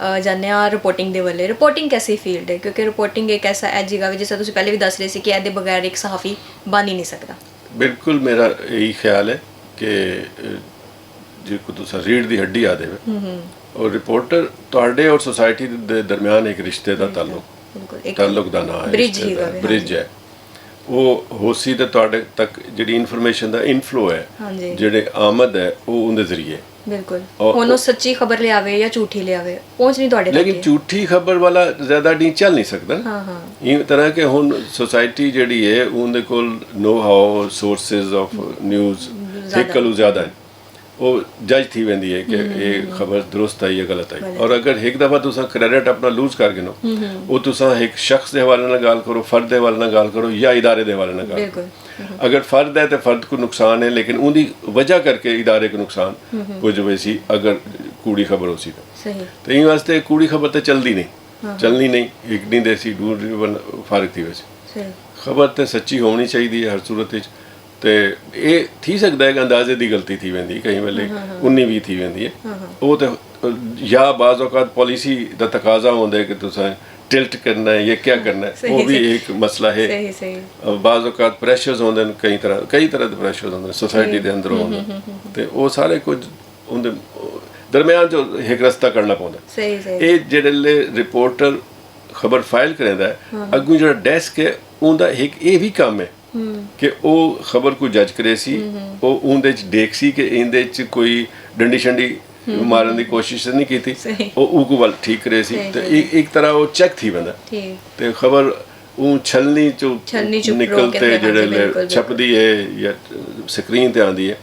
जाने रिपोर्टिंग दे वाले। रिपोर्टिंग कैसी फील्ड है? क्योंकि रिपोर्टिंग एक ऐसा है जगह जिस तुसीं पहले भी दस रहे सी कि ਇਹਦੇ बगैर एक सहाफ़ी बन ही नहीं सकता। बिल्कुल मेरा यही ख्याल है कि जो तुसां रीढ़ दी हड्डी आ देवे और रिपोर्टर तुहाडे और सोसाइटी दे दरमियान एक रिश्ते दा ताल्लुक दा नाम है, ब्रिज है। वो होसी तो तुहाडे तक जिहड़ी इनफॉर्मेशन दा इनफ्लो है, जिहड़े आमद है वो उनके जरिए। बिल्कुल, हुण सच्ची खबर ले आवे या झूठी ले आवे पहुंच नहीं तुहाडे तक। लेकिन झूठी खबर वाला ज़्यादा नहीं चल नहीं सकता। इस तरह के हुण सोसाइटी जिहड़ी है उनके कोल know how sources of news हिकलू ज़्यादा है, वो जज थी वेंदी है कि ये खबर दुरुस्त आई या गलत आई। और अगर एक दफ़ा तुसां क्रेडिट अपना लूज कर गिनो वो तुसां एक शख्स के हवाले नाल गाल करो, फर्द के हवाले नाल गाल करो या इदारे के हवाले नाल गाल करो। अगर फर्द है तो फर्द को नुकसान है, लेकिन उनकी वजह करके इदारे को नुकसान कुछ वैसी अगर कूड़ी खबर हो सी तो इन वास्ते कूड़ी खबर तो चलती नहीं, चलनी नहीं, एक नहीं देसी दूर फारक थी। वैसे खबर तो सच्ची होनी चाहिए हर सूरत। तो ये थी सकता है कि अंदाजे की गलती थी वेंदी, कई वेले 19-20 थी वेंदी है वो तो, या बाज़ औक़ात पॉलिसी का तकाजा होंदा है कि तुसां टिल्ट करना है या क्या करना है, वो भी एक मसला है। बाज़ औक़ात प्रेशर्स होंदे ने, कई तरह के प्रेशर्स होंदे सोसाइटी के अंदर होंदे, तो वो सारे कुछ उनके दरम्यान जो एक रस्ता करना पौंदा। ये जिहड़े रिपोर्टर खबर फाइल करेंदा है अगू जो डेस्क है उनका एक ये भी काम है कि वो खबर को जज करे सी, वो उनदे च देख सी कि इंदे च कोई डंडी शंडी मारन की कोशिश नहीं की थी, वो उनको वाल ठीक करे सी। तो एक तरह वो चेक थी बंदा तो खबर वो छलनी चो निकलते जिहड़े छपदी है या स्क्रीन ते आंदी है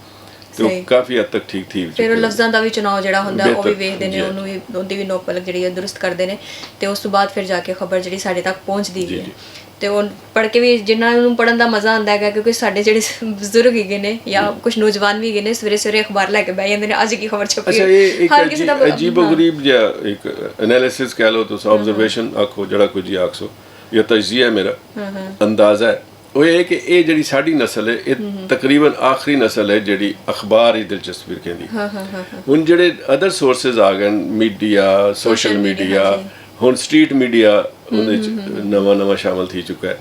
तो काफ़ी हद तक ठीक थी। फिर लफ्ज़ां दा भी चुनाव जिहड़ा हुंदा है वो भी वेखदे ने, ਉਹਨੂੰ ਵੀ ਉਹਦੀ ਵੀ ਨੋਕ ਪਲਕ ਜਿਹੜੀ ਹੈ ਦੁਰਸਤ ਕਰਦੇ ਨੇ ਤੇ ਉਸ ਤੋਂ ਬਾਅਦ ਫਿਰ ਜਾ ਕੇ ਖਬਰ ਜਿਹੜੀ ਸਾਡੇ ਤੱਕ ਪਹੁੰਚਦੀ ਹੈ। ਤੇ ਉਹ ਪੜ੍ਹ ਕੇ ਵੀ ਜਿਨ੍ਹਾਂ ਨੂੰ ਪੜ੍ਹਨ ਦਾ ਮਜ਼ਾ ਆਉਂਦਾ ਹੈਗਾ ਕਿਉਂਕਿ ਸਾਡੇ ਜਿਹੜੇ ਬਜ਼ੁਰਗ ਹੈਗੇ ਨੇ ਜਾਂ ਕੁਝ ਨੌਜਵਾਨ ਵੀ ਹੈਗੇ ਨੇ ਸਵੇਰੇ ਸਵੇਰੇ ਅਖਬਾਰ ਲੈ ਕੇ ਬਹਿ ਜਾਂਦੇ ਨੇ ਅੱਜ ਕੀ ਖਬਰ ਛਪੀ ਹੈ। ਹਰ ਕਿਸੇ ਦਾ ਅਜੀਬੋ ਗਰੀਬ ਜਿਹਾ ਇੱਕ ਐਨਾਲਿਸਿਸ ਕਹਿ ਲਓ ਤੁਸੀਂ, ਆਬਜ਼ਰਵੇਸ਼ਨ ਆਖੋ ਜਿਹੜਾ ਕੁਝ ਹੀ ਆਖੋ ਜਾਂ ਤਜਜ਼ੀਆ ਮੇਰਾ ਅੰਦਾਜ਼ਾ ਹੈ वो ये कि ये जी साड़ी नस्ल है ये तकरीबन आखिरी नस्ल है जी अखबार ही दिलचस्पी रखेंदी। हुण जेडे अदर सोर्सेज आ गए मीडिया, सोशल मीडिया, हुण स्ट्रीट मीडिया नवा शामिल थी चुका है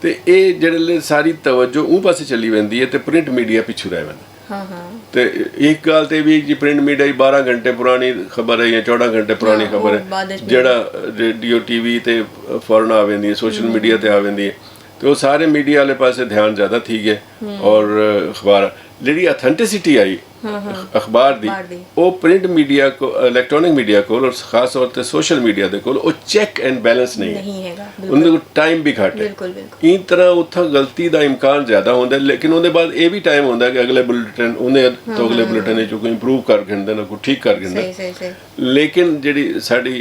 तो ये जेडे सारी तवज्जो उन पासे चली वेंदी है तो प्रिंट मीडिया पिछू रह वेंदा। तो एक गल तो भी जी प्रिंट मीडिया 12 घंटे पुरानी खबर है या 14 घंटे पुरानी खबर है जेड़ा रेडियो TV ते फौरन आ वेंदी है, सोशल मीडिया ते आ वेंदी है तो सारे मीडिया वाले पासे ध्यान ज़्यादा थी गए और अखबार ਜਿਹੜੀ ਅਥੈਂਟਿਸਿਟੀ ਆਈ ਅਖਬਾਰ ਦੀ ਉਹ ਪ੍ਰਿੰਟ ਮੀਡੀਆ ਕੋ ਇਲੈਕਟ੍ਰੋਨਿਕ ਮੀਡੀਆ ਕੋਲ ਔਰ ਖਾਸ ਤੌਰ ਤੇ ਸੋਸ਼ਲ ਮੀਡੀਆ ਦੇ ਕੋਲ ਉਹ ਚੈੱਕ ਐਂਡ ਬੈਲੈਂਸ ਨਹੀਂ ਹੈਗਾ। ਉਹਨਾਂ ਕੋਲ ਟਾਈਮ ਵੀ ਘੱਟ ਹੈ। ਇਸ ਤਰ੍ਹਾਂ ਉੱਥੋਂ ਗਲਤੀ ਦਾ ਇਮਕਾਨ ਜ਼ਿਆਦਾ ਹੁੰਦਾ, ਲੇਕਿਨ ਉਹਦੇ ਬਾਅਦ ਇਹ ਵੀ ਟਾਈਮ ਹੁੰਦਾ ਕਿ ਅਗਲੇ ਬੁਲੇਟਿਨ ਉਹਨੇ ਤੋਂ ਅਗਲੇ ਬੁਲੇਟਿਨ ਵਿੱਚ ਕੋਈ ਇੰਪਰੂਵ ਕਰ ਦਿੰਦੇ ਨਾ ਕੋਈ ਠੀਕ ਕਰ ਦਿੰਦੇ। ਲੇਕਿਨ ਜਿਹੜੀ ਸਾਡੀ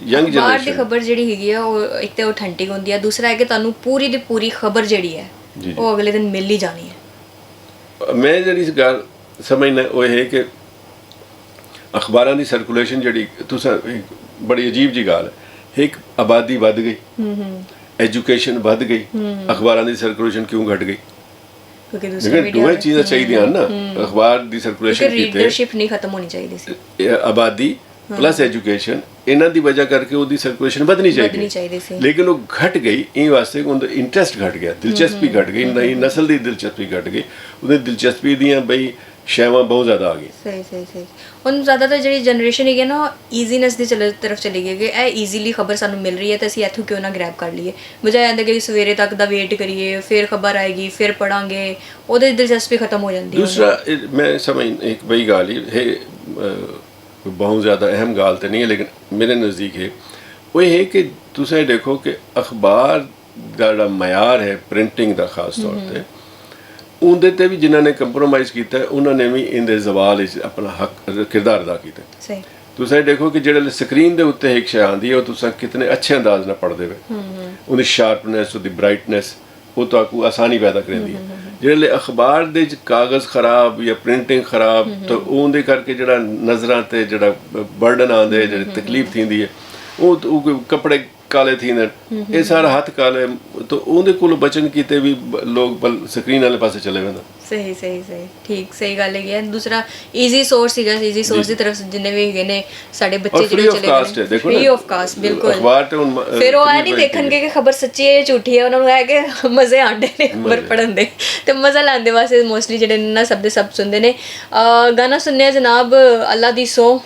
ਯੰਗ ਜਨਰੇਸ਼ਨ ਦੀ ਖਬਰ ਜਿਹੜੀ ਹੈਗੀ ਆ ਉਹ ਇੱਕ ਤੇ ਆਥੈਂਟਿਕ ਹੁੰਦੀ ਆ, ਦੂਸਰਾ ਹੈ ਕਿ ਤੁਹਾਨੂੰ ਪੂਰੀ ਦੀ ਪੂਰੀ ਖਬਰ ਜਿਹੜੀ ਹੈ ਉਹ ਅਗਲੇ ਦਿਨ ਮਿਲ ਹੀ ਜਾਣੀ ਹੈ। ਮੈਂ ਜਿਹੜੀ ਗੱਲ ਸਮਝਣਾ ਉਹ ਇਹ ਕਿ ਅਖਬਾਰਾਂ ਦੀ ਸਰਕੂਲੇਸ਼ਨ ਜਿਹੜੀ ਤੁਸੀਂ ਬੜੀ ਅਜੀਬ ਜੀ ਗੱਲ ਹੈ, ਇੱਕ ਆਬਾਦੀ ਵੱਧ ਗਈ, ਐਜੂਕੇਸ਼ਨ ਵੱਧ ਗਈ, ਅਖਬਾਰਾਂ ਦੀ ਸਰਕੂਲੇਸ਼ਨ ਕਿਉਂ ਘਟ ਗਈ? ਕਿਉਂਕਿ ਦੋਵੇਂ ਚੀਜ਼ਾਂ ਚਾਹੀਦੀਆਂ ਹਨ ਨਾ। ਅਖਬਾਰ ਦੀ ਸਰਕੂਲੇਸ਼ਨ ਕੀਤੀ, ਰੀਡਰਸ਼ਿਪ ਨਹੀਂ ਖਤਮ ਹੋਣੀ ਚਾਹੀਦੀ ਸੀ, ਆਬਾਦੀ ਪਲੱਸ ਐਜੂਕੇਸ਼ਨ, ਇਹਨਾਂ ਦੀ ਵਜ੍ਹਾ ਕਰਕੇ ਉਹਦੀ ਸਰਕੂਲੇਸ਼ਨ ਵਧਣੀ ਚਾਹੀਦੀ ਸੀ, ਲੇਕਿਨ ਉਹ ਘਟ ਗਈ। ਇਹ ਵਾਸਤੇ ਉਹਦਾ ਇੰਟਰਸਟ ਘਟ ਗਿਆ, ਦਿਲਚਸਪੀ ਘਟ ਗਈ, ਨਈ ਨਸਲ ਦੀ ਦਿਲਚਸਪੀ ਘਟ ਗਈ, ਉਹਦੀ ਦਿਲਚਸਪੀ ਦੀਆਂ ਬਈ ਸ਼ੈਵਾਂ ਬਹੁਤ ਜ਼ਿਆਦਾ ਆ ਗਈ। ਸਹੀ ਹੁਣ ਜ਼ਿਆਦਾਤਰ ਜਿਹੜੀ ਜਨਰੇਸ਼ਨ ਹੈਗੀ ਨਾ ਈਜ਼ੀਨੈਸ ਦੀ ਤਰਫ ਚਲੀ ਗਈ ਕਿ ਇਹ ਈਜ਼ੀਲੀ ਖਬਰ ਸਾਨੂੰ ਮਿਲ ਰਹੀ ਹੈ ਤਾਂ ਅਸੀਂ ਇੱਥੋਂ ਕਿਉਂ ਨਾ ਗ੍ਰੈਬ ਕਰ ਲਈਏ, ਬਜਾਏ ਆਂਦਾ ਕਿ ਸਵੇਰੇ ਤੱਕ ਦਾ ਵੇਟ ਕਰੀਏ, ਫਿਰ ਖਬਰ ਆਏਗੀ, ਫਿਰ ਪੜਾਂਗੇ, ਉਹਦੇ ਦਿਲਚਸਪੀ ਖਤਮ ਹੋ ਜਾਂਦੀ ਹੈ। ਦੂਸਰਾ ਮੈਂ ਸਮਝ ਇੱਕ ਬਈ ਗੱਲ ਇਹ ਬਹੁਤ ਜ਼ਿਆਦਾ ਅਹਿਮ ਗੱਲ ਤਾਂ ਨਹੀਂ ਹੈ, ਲੇਕਿਨ ਮੇਰੇ ਨਜ਼ਦੀਕ ਹੈ ਉਹ ਇਹ ਹੈ ਕਿ ਤੁਸੀਂ ਦੇਖੋ ਕਿ ਅਖਬਾਰ ਦਾ ਜਿਹੜਾ ਮਿਆਰ ਹੈ ਪ੍ਰਿੰਟਿੰਗ ਦਾ ਖਾਸ ਤੌਰ 'ਤੇ, ਉਹਦੇ 'ਤੇ ਵੀ ਜਿਨ੍ਹਾਂ ਨੇ ਕੰਪਰੋਮਾਈਜ਼ ਕੀਤਾ ਉਹਨਾਂ ਨੇ ਵੀ ਇਹਦੇ ਜ਼ਵਾਲ ਵਿੱਚ ਆਪਣਾ ਹੱਕ ਕਿਰਦਾਰ ਅਦਾ ਕੀਤਾ। ਸਹੀ ਤੁਸੀਂ ਦੇਖੋ ਕਿ ਜਿਹੜੇ ਸਕਰੀਨ ਦੇ ਉੱਤੇ ਇੱਕ ਸ਼ੈ ਆਉਂਦੀ ਹੈ ਉਹ ਤੁਸੀਂ ਕਿਤਨੇ ਅੱਛੇ ਅੰਦਾਜ਼ ਨਾਲ ਪੜ੍ਹਦੇ ਹੋ, ਉਹਦੀ ਸ਼ਾਰਪਨੈਸ, ਉਹਦੀ ਬ੍ਰਾਈਟਨੈਸ ਉਹ ਤੁਹਾਨੂੰ ਆਸਾਨੀ ਪੈਦਾ ਕਰਦੀ ਹੈ। ਜਿਹੜੇ ਅਖਬਾਰ ਦੇ ਵਿੱਚ ਕਾਗਜ਼ ਖਰਾਬ ਜਾਂ ਪ੍ਰਿੰਟਿੰਗ ਖਰਾਬ ਤਾਂ ਉਹਦੇ ਕਰਕੇ ਜਿਹੜਾ ਨਜ਼ਰਾਂ 'ਤੇ ਜਿਹੜਾ ਬਰਡਨ ਆਉਂਦੇ, ਜਿਹੜੀ ਤਕਲੀਫ ਥੀਂਦੀ ਹੈ, ਉਹ ਕੱਪੜੇ ਕਾਲੇ ਥੀਂਦੇ, ਇਹ ਸਾਰਾ ਹੱਥ ਕਾਲੇ, ਤਾਂ ਉਹਦੇ ਕੋਲ ਬਚਨ ਕੀਤੇ ਵੀ ਲੋਕ ਸਕਰੀਨ ਵਾਲੇ ਪਾਸੇ ਚਲੇ ਜਾਂਦੇ। ਸਹੀ ਠੀਕ ਸਹੀ ਗੱਲ ਹੈਗੀ ਹੈ। ਦੂਸਰਾ ਈਜ਼ੀ ਸੋਰਸ ਸੀਗਾ, ਈਜ਼ੀ ਸੋਰਸ ਦੀ ਤਰਫ ਜਿੰਨੇ ਵੀ ਹੈਗੇ ਨੇ ਸਾਡੇ ਬੱਚੇ ਜਿਹੜੇ ਚਲੇ ਗਏ ਫ੍ਰੀ ਆਫ ਕਾਸਟ, ਬਿਲਕੁਲ। ਅਖਬਾਰ ਤੇ ਹੁਣ ਫਿਰ ਉਹ ਆਇਆ ਨਹੀਂ ਦੇਖਣਗੇ ਕਿ ਖਬਰ ਸੱਚੀ ਹੈ ਝੂਠੀ ਹੈ, ਉਹਨਾਂ ਨੂੰ ਹੈ ਕਿ ਮਜ਼ੇ ਆਉਂਦੇ ਨੇ ਖਬਰ ਪੜ੍ਹਨ ਦੇ, ਤੇ ਮਜ਼ਾ ਲੈਂਦੇ ਵਾਸਤੇ ਮੋਸਟਲੀ ਜਿਹੜੇ ਨਾ ਸਭ ਦੇ ਸਭ ਸੁਣਦੇ ਨੇ। ਗਾਣਾ ਸੁਣਿਆ ਜਨਾਬ ਅੱਲਾ ਦੀ ਸੌ,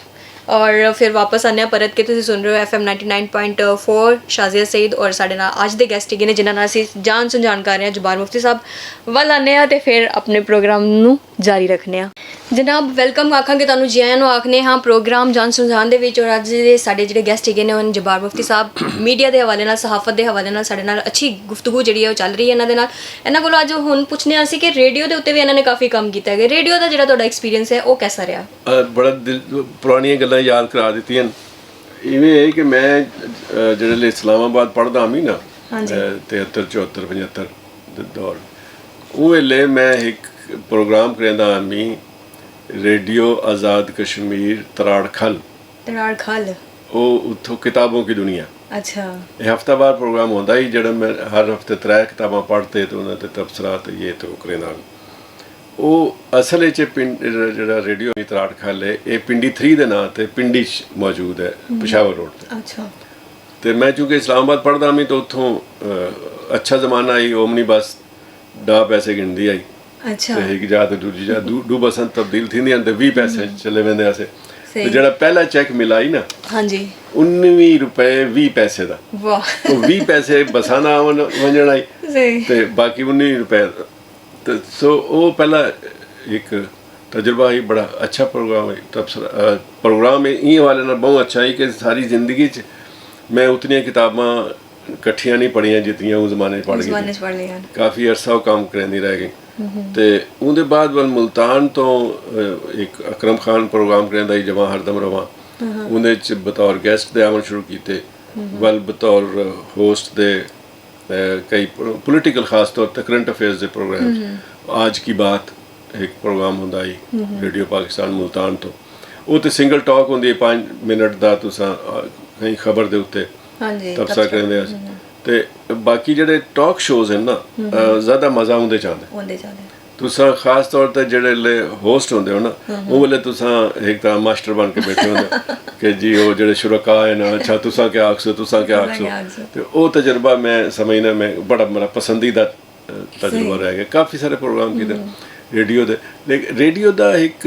ਔਰ ਫਿਰ ਵਾਪਸ ਆਉਂਦੇ ਹਾਂ ਪਰਤ ਕੇ। ਤੁਸੀਂ ਸੁਣ ਰਹੇ ਹੋ FM 99.4 ਸ਼ਾਜ਼ੀਆ ਸਈਦ, ਔਰ ਸਾਡੇ ਨਾਲ ਅੱਜ ਦੇ ਗੈਸਟ ਹੈਗੇ ਨੇ ਜਿਨ੍ਹਾਂ ਨਾਲ ਅਸੀਂ ਜਾਣ ਕਰ ਰਹੇ ਹਾਂ ਜੁਬਾਰ ਮੁਫਤੀ ਸਾਹਿਬ ਵੱਲ ਆਉਂਦੇ ਹਾਂ, ਅਤੇ ਫਿਰ ਆਪਣੇ ਪ੍ਰੋਗਰਾਮ ਨੂੰ ਜਾਰੀ ਰੱਖਦੇ ਹਾਂ। ਜਨਾਬ ਵੈਲਕਮ ਆਖਾਂਗੇ ਤੁਹਾਨੂੰ, ਜੀ ਆਇਆਂ ਨੂੰ ਆਖਦੇ ਹਾਂ ਪ੍ਰੋਗਰਾਮ ਜਾਣ ਸੁਝਾਨ ਦੇ ਵਿੱਚ। ਔਰ ਅੱਜ ਦੇ ਸਾਡੇ ਜਿਹੜੇ ਗੈਸਟ ਹੈਗੇ ਨੇ ਉਹ ਜੁਬਾਰ ਮੁਫਤੀ ਸਾਹਿਬ। ਮੀਡੀਆ ਦੇ ਹਵਾਲੇ ਨਾਲ, ਸਹਾਫਤ ਦੇ ਹਵਾਲੇ ਨਾਲ ਸਾਡੇ ਨਾਲ ਅੱਛੀ ਗੁਫ਼ਤਗੂ ਜਿਹੜੀ ਹੈ ਉਹ ਚੱਲ ਰਹੀ ਹੈ ਇਹਨਾਂ ਦੇ ਨਾਲ। ਇਹਨਾਂ ਕੋਲੋਂ ਅੱਜ ਹੁਣ ਪੁੱਛਦੇ ਹਾਂ ਅਸੀਂ ਕਿ ਰੇਡੀਓ ਦੇ ਉੱਤੇ ਵੀ ਇਹਨਾਂ ਨੇ ਕਾਫੀ ਕੰਮ ਕੀਤਾ ਹੈ। ਰੇਡੀਓ ਦਾ ਜਿਹੜਾ ਤੁਹਾਡਾ ਐਕਸਪੀਰੀਅੰਸ ਹੈ ਉਹ ਕਿਹਦਾ ਰਿਹਾ? ਬੜਾ ਪੁਰਾਣੀਆਂ ਗੱਲਾਂ ਯਾਦ ਕਰਾ ਦਿੱਤੀਆਂ। ਇਵੇਂ ਹੈ ਕਿ ਮੈਂ ਜਿਹੜੇ ਲਈ ਇਸਲਾਮਾਬਾਦ ਪੜ੍ਹਦਾ ਵੀ ਨਾ 73, 74, 75 ਦੇ ਦੌਰ, ਉਹ ਵੇਲੇ ਮੈਂ ਇੱਕ ਪ੍ਰੋਗਰਾਮ ਕਰਦਾ ਆਮੀ रेडियो आज़ाद कश्मीर तराड़ खल, वो उत्थों किताबों की दुनिया। अच्छा, ये हफ्तावार प्रोग्राम होता ही जड़ा मैं हर हफ्ते 3 किताबां पढ़ते तो उन्होंने तबसरा तो ये तो करे नाल वो असल च पिंड जड़ा रेडियो तराड़ खल है ये पिंडी 3 दे नां ते पिंडी मौजूद है पेशावर रोड ते। अच्छा, तो मैं चूँकि इस्लामाबाद पढ़दा मैं तो उत्थों अच्छा ज़माना आई, ओमनी बस डा पैसे गिनदी आई। अच्छा, एक जा तो दूजी जा दू बसन तब्दील थी नहीं, 20 पैसे चले वेंदे ऐसे। तो जड़ा पहला चेक मिला ही ना, हाँ जी, 19 रुपए 20 पैसे दा। वाह, तो 20 पैसे बसाना वंजण आई ते बाकी 19 रुपए। तो सो वो पहला एक तजुर्बा ही बड़ा अच्छा प्रोग्राम है। तब प्रोग्राम ये वाले ना बहुत अच्छा है कि सारी जिंदगी च मैं उतनियां किताबां इकट्ठियां नहीं पढ़ियां जितनियां उस जमाने पढ़ गई। काफ़ी अरसा काम करनी रह गई। ਤੇ ਉਹਦੇ ਬਾਅਦ ਵੱਲ ਮੁਲਤਾਨ ਤੋਂ ਇੱਕ ਅਕਰਮ ਖਾਨ ਪ੍ਰੋਗਰਾਮ ਕਰਦਾ ਸੀ ਜਵਾਂ ਹਰਦਮ ਰਵਾਂ, ਉਹਦੇ 'ਚ ਬਤੌਰ ਗੈਸਟ ਦੇ ਆਉਣ ਸ਼ੁਰੂ ਕੀਤੇ, ਵੱਲ ਬਤੌਰ ਹੋਸਟ ਦੇ ਕਈ ਪੋਲੀਟੀਕਲ ਖਾਸ ਤੌਰ 'ਤੇ ਕਰੰਟ ਅਫੇਅਰਸ ਦੇ ਪ੍ਰੋਗਰਾਮ। ਅੱਜ ਕੀ ਬਾਤ ਇੱਕ ਪ੍ਰੋਗਰਾਮ ਹੁੰਦਾ ਸੀ ਰੇਡੀਓ ਪਾਕਿਸਤਾਨ ਮੁਲਤਾਨ ਤੋਂ, ਉਹ ਤੇ ਸਿੰਗਲ ਟਾਕ ਹੁੰਦੀ ਹੈ 5 ਮਿੰਟ ਦਾ, ਤੁਸੀਂ ਕਈ ਖਬਰ ਦੇ ਉੱਤੇ ਤਬਸਰਾ ਕਰਦੇ ਸੀ। ਤੇ ਬਾਕੀ ਜਿਹੜੇ ਟਾਕ ਸ਼ੋਜ਼ ਹਨ ਨਾ ਜ਼ਿਆਦਾ ਮਜ਼ਾ ਆਉਂਦੇ ਚਾਹੁੰਦੇ ਤੁਸੀਂ ਖਾਸ ਤੌਰ ਤੇ ਜਿਹੜੇ ਹੋਸਟ ਹੁੰਦੇ ਹੋ ਨਾ, ਉਹ ਵੇਲੇ ਤੁਸੀਂ ਇੱਕ ਤਾਂ ਮਾਸਟਰ ਬਣ ਕੇ ਬੈਠੇ ਹੁੰਦੇ ਕਿ ਜੀ ਉਹ ਜਿਹੜੇ ਸ਼ੁਰਕਾ ਹੈ ਨਾ, ਅੱਛਾ ਤੁਸੀਂ ਕੀ ਆਖਸੋ, ਤੇ ਉਹ ਤਜਰਬਾ ਮੈਂ ਸਮਝਣਾ ਮੈਂ ਬੜਾ ਮੇਰਾ ਪਸੰਦੀਦਾ ਤਜਰਬਾ ਰਹਿ ਗਿਆ। ਕਾਫੀ ਸਾਰੇ ਪ੍ਰੋਗਰਾਮ ਕੀਤੇ ਰੇਡੀਓ ਦੇ। ਲੇਕਿਨ ਰੇਡੀਓ ਦਾ ਇੱਕ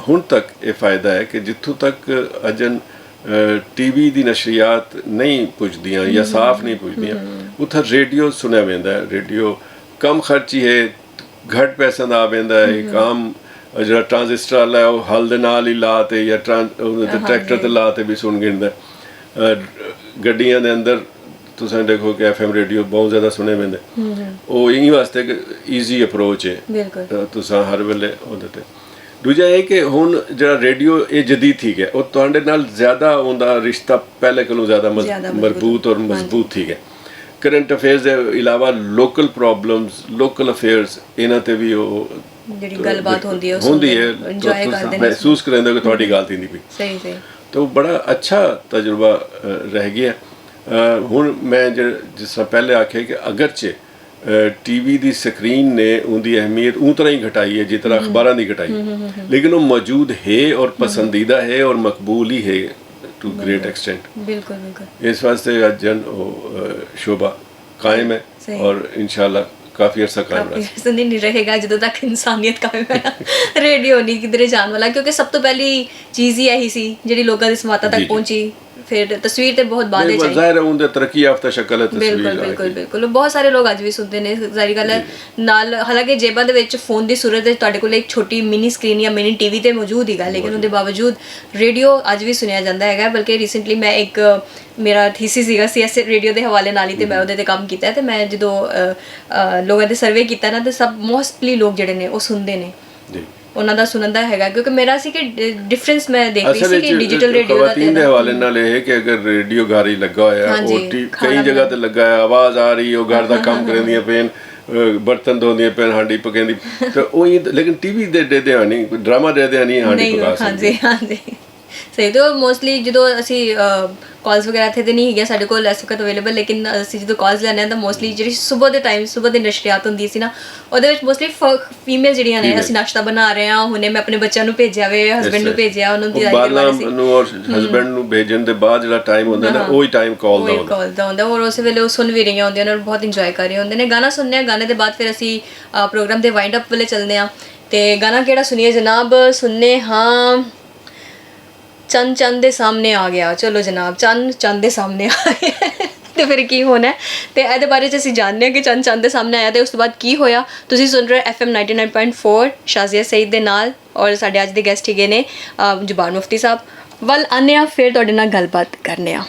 ਹੁਣ ਤੱਕ ਇਹ ਫਾਇਦਾ ਹੈ ਕਿ ਜਿੱਥੋਂ ਤੱਕ ਅਜਨ टीवी दी नशरियात नहीं पुजदियाँ या साफ नहीं पुजदियाँ, उत्थै रेडियो सुनिया वेंदा है। रेडियो कम खर्ची है, ਘੱਟ ਪੈਸਿਆਂ ਦਾ ਆ ਪੈਂਦਾ ਇੱਕ ਆਮ ਜਿਹੜਾ ਟਰਾਂਜ਼ਿਸਟਰ ਵਾਲਾ ਹੈ ਉਹ ਹਲ ਦੇ ਨਾਲ ਹੀ ਲਾ ਤੇ ਜਾਂ ਟਰੈਕਟਰ ਤੇ ਲਾ ਤੇ ਵੀ ਸੁਣ ਗਿਣਦਾ। ਗੱਡੀਆਂ ਦੇ ਅੰਦਰ ਤੁਸੀਂ ਦੇਖੋ ਕਿ FM ਰੇਡੀਓ ਬਹੁਤ ਜ਼ਿਆਦਾ ਸੁਣੇ ਪੈਂਦੇ, ਉਹ ਇਹ ਵਾਸਤੇ ਇੱਕ ਈਜ਼ੀ ਅਪਰੋਚ ਹੈ ਤੁਸੀਂ ਹਰ ਵੇਲੇ ਉਹਦੇ ਤੇ। ਦੂਜਾ ਇਹ ਕਿ ਹੁਣ ਜਿਹੜਾ ਰੇਡੀਓ ਇਹ ਜਦੀਦ ਠੀਕ ਹੈ, ਉਹ ਤੁਹਾਡੇ ਨਾਲ ਜ਼ਿਆਦਾ ਉਹਦਾ ਰਿਸ਼ਤਾ ਪਹਿਲੇ ਕੋਲੋਂ ਜ਼ਿਆਦਾ ਮਜ਼ਬੂਤ ਔਰ ਮਜ਼ਬੂਤ ਠੀਕ ਹੈ। ਕਰੰਟ ਅਫੇਅਰਸ ਦੇ ਇਲਾਵਾ ਲੋਕਲ ਪ੍ਰੋਬਲਮਸ, ਲੋਕਲ ਅਫੇਅਰਸ, ਇਹਨਾਂ ਤੇ ਵੀ ਉਹ ਜਿਹੜੀ ਗੱਲਬਾਤ ਹੁੰਦੀ ਹੈ ਇੰਜੋਏ ਕਰਦੇ ਨੇ, ਮਹਿਸੂਸ ਕਰਦੇ ਕਿ ਤੁਹਾਡੀ ਗੱਲ ਨਹੀਂ ਪਈ। ਸਹੀ ਸਹੀ। ਤਾਂ ਬੜਾ ਅੱਛਾ ਤਜਰਬਾ ਰਹਿ ਗਿਆ। ਹੁਣ ਮੈਂ ਜਿਸ ਤਰ੍ਹਾਂ ਪਹਿਲੇ ਆਖਿਆ ਕਿ ਅਗਰਚੇ टीवी ਦੀ ਸਕਰੀਨ ਨੇ ਉਹਦੀ ਅਹਿਮੀਅਤ ਉਹ ਤਰ੍ਹਾਂ ਹੀ ਘਟਾਈ ਹੈ ਜਿਸ ਤਰ੍ਹਾਂ ਅਖਬਾਰਾਂ ਦੀ ਘਟਾਈ, ਲੇਕਿਨ ਉਹ ਮੌਜੂਦ ਹੈ ਔਰ ਪਸੰਦੀਦਾ ਹੈ ਔਰ ਮਕਬੂਲ ਹੀ ਹੈ ਟੂ ਗ੍ਰੇਟ ਐਕਸਟੈਂਟ। ਬਿਲਕੁਲ ਬਿਲकुल। ਇਸ ਵਾਸਤੇ ਅੱਜ ਜਨ ਸ਼ੋਭਾ ਕਾਇਮ ਹੈ ਔਰ ਇਨਸ਼ਾਅੱਲਾ ਕਾਫੀ ਅਰਸਾ ਕਾਇਮ नहीं रहेगा ਜਦੋਂ ਤੱਕ ਇਨਸਾਨੀਅਤ ਕਾਇਮ ਹੈ। ਰੇਡੀਓ ਨਹੀਂ ਕਿਧਰੇ ਜਾਣ ਵਾਲਾ, ਕਿਉਂਕਿ ਸਭ ਤੋਂ ਪਹਿਲੀ ਚੀਜ਼ ਹੀ ਇਹੀ ਸੀ ਜਿਹੜੀ ਲੋਕਾਂ ਦੇ ਸਮਾਤਾਂ ਤੱਕ ਪਹੁੰਚੀ। ਫਿਰ ਤਸਵੀਰ ਤੇ ਬਹੁਤ ਬਾਅਦ ਵਿੱਚ ਜ਼ਾਹਿਰ ਹੈ ਉਹਦੇ ਤਰੱਕੀ ਯਾਫਤਾ ਸ਼ਕਲ ਹੈ ਤਸਵੀਰ। ਬਿਲਕੁਲ ਬਿਲਕੁਲ। ਬਹੁਤ ਸਾਰੇ ਲੋਕ ਅੱਜ ਵੀ ਸੁਣਦੇ ਨੇ, ਜ਼ਾਰੀ ਗੱਲ ਹੈ। ਨਾਲ ਹਾਲਾਂਕਿ ਜੇਬਾਂ ਦੇ ਵਿੱਚ ਫੋਨ ਦੀ ਸੂਰਤ ਵਿੱਚ ਤੁਹਾਡੇ ਕੋਲ ਇੱਕ ਛੋਟੀ ਮਿਨੀ ਸਕਰੀਨ ਜਾਂ ਮਿਨੀ ਟੀਵੀ ਤੇ ਮੌਜੂਦ ਹੀਗਾ, ਲੇਕਿਨ ਉਹਦੇ ਬਾਵਜੂਦ ਰੇਡੀਓ ਅੱਜ ਵੀ ਸੁਣਿਆ ਜਾਂਦਾ ਹੈਗਾ। ਬਲਕਿ ਰੀਸੈਂਟਲੀ ਮੈਂ ਇੱਕ ਮੇਰਾ ਥੀਸਿਸ ਸੀਗਾ CS ਰੇਡੀਓ ਦੇ ਹਵਾਲੇ ਨਾਲ ਹੀ, ਤੇ ਮੈਂ ਉਹਦੇ ਤੇ ਕੰਮ ਕੀਤਾ। ਤੇ ਮੈਂ ਜਦੋਂ ਲੋਕਾਂ ਦੇ ਸਰਵੇ ਕੀਤਾ ਨਾ, ਤੇ ਸਭ ਮੋਸਟਲੀ ਲੋਕ ਜਿਹੜੇ ਨੇ ਉਹ ਸੁਣਦੇ ਨੇ, ਉਹਨਾਂ ਦਾ ਸੁਣਨ ਦਾ ਹੈਗਾ। ਕਿਉਂਕਿ ਮੇਰਾ ਸੀ ਕਿ ਡਿਫਰੈਂਸ ਮੈਂ ਦੇਖ ਰਹੀ ਸੀ ਕਿ ਡਿਜੀਟਲ ਰੇਡੀਓ ਦਾ ਖਵਾਤੀਨ ਦੇ ਹਵਾਲੇ ਨਾਲ ਇਹ ਹੈ ਕਿ ਅਗਰ ਰੇਡੀਓ ਘਰ ਹੀ ਲੱਗਾ ਹੋਇਆ, ਉਹ ਕਈ ਜਗ੍ਹਾ ਤੇ ਲੱਗਾ ਹੈ, ਆਵਾਜ਼ ਆ ਰਹੀ, ਉਹ ਘਰ ਦਾ ਕੰਮ ਕਰਦੀਆਂ ਪੈਣ, ਬਰਤਨ ਧੋਂਦੀਆਂ ਪੈਣ, ਹਾਂਡੀ ਪਕਾਉਂਦੀ, ਤਾਂ ਉਹ ਲੇਕਿਨ ਟੀਵੀ ਦੇ ਧਿਆਨ ਨਹੀਂ, ਡਰਾਮਾ ਦੇ ਧਿਆਨ ਨਹੀਂ ਹਾਂਡੀ ਪਕਾ ਸਕਦੇ। ਹਾਂਜੀ ਸਹੀ। ਤੇ ਮੋਸਟਲੀ ਜਦੋਂ ਅਸੀਂ ਕਾਲਸ ਵਗੈਰਾ ਇੱਥੇ ਤੇ ਨਹੀਂ ਹੈਗੀਆਂ ਸਾਡੇ ਕੋਲ ਇਸ ਵਕਤ ਅਵੇਲੇਬਲ, ਲੇਕਿਨ ਅਸੀਂ ਜਦੋਂ ਕਾਲਸ ਲੈਂਦੇ ਹਾਂ ਤਾਂ ਮੋਸਟਲੀ ਜਿਹੜੀ ਸਵੇਰ ਦੇ ਟਾਈਮ, ਸਵੇਰ ਦੀ ਨਸ਼ਰਿਆਤ ਹੁੰਦੀ ਸੀ ਨਾ, ਉਹਦੇ ਵਿੱਚ ਮੋਸਟਲੀ ਫੀਮੇਲ ਜਿਹੜੀਆਂ ਨੇ, ਅਸੀਂ ਨਾਸ਼ਤਾ ਬਣਾ ਰਹੇ ਹਾਂ, ਹੁਣੇ ਮੈਂ ਆਪਣੇ ਬੱਚਿਆਂ ਨੂੰ ਭੇਜਿਆ ਵੇ, ਹਸਬੈਂਡ ਨੂੰ ਭੇਜਿਆ, ਉਹਨਾਂ ਦੀ ਔਰ ਹਸਬੈਂਡ ਨੂੰ ਭੇਜਣ ਦੇ ਬਾਅਦ ਜਿਹੜਾ ਟਾਈਮ ਹੁੰਦਾ ਨਾ, ਉਹੀ ਟਾਈਮ ਕਾਲ ਦਾ ਹੁੰਦਾ। ਔਰ ਉਸ ਵੇਲੇ ਉਹ ਸੁਣ ਵੀ ਰਹੀਆਂ ਹੁੰਦੀਆਂ ਨੇ, ਬਹੁਤ ਇੰਜੋਏ ਕਰ ਰਹੇ ਹੁੰਦੇ ਨੇ। ਗਾਣਾ ਸੁਣਨੇ ਆ, ਗਾਣੇ ਦੇ ਬਾਅਦ ਫਿਰ ਅਸੀਂ ਪ੍ਰੋਗਰਾਮ ਦੇ ਵਾਈਂਡ ਅਪ ਵੇਲੇ ਚੱਲਦੇ ਹਾਂ। ਤੇ ਗਾਣਾ ਕਿਹੜਾ ਸੁਣੀਏ ਜਨਾਬ? ਸੁਣਨੇ ਹਾਂ ਚੰਨ ਚੰਨ ਦੇ ਸਾਹਮਣੇ ਆ ਗਿਆ। ਚਲੋ ਜਨਾਬ, ਚੰਨ ਚੰਨ ਦੇ ਸਾਹਮਣੇ ਆ ਗਿਆ ਤੇ ਫਿਰ ਕੀ ਹੋਣਾ, ਤੇ ਇਹਦੇ ਬਾਰੇ 'ਚ ਅਸੀਂ ਜਾਣਦੇ ਹਾਂ ਕਿ ਚੰਨ ਚੰਨ ਦੇ ਸਾਹਮਣੇ ਆਇਆ ਤੇ ਉਸ ਤੋਂ ਬਾਅਦ ਕੀ ਹੋਇਆ। ਤੁਸੀਂ ਸੁਣ ਰਹੇ FM 99.4 ਸ਼ਾਜ਼ੀਆ ਸਈਦ ਦੇ ਨਾਲ, ਔਰ ਸਾਡੇ ਅੱਜ ਦੇ ਗੈਸਟ ਹੈਗੇ ਨੇ ਜ਼ੁਬਾਨ ਮੁਫਤੀ ਸਾਹਿਬ। ਵੱਲ ਆਉਂਦੇ ਹਾਂ, ਫਿਰ ਤੁਹਾਡੇ ਨਾਲ ਗੱਲਬਾਤ ਕਰਨੇ ਆ।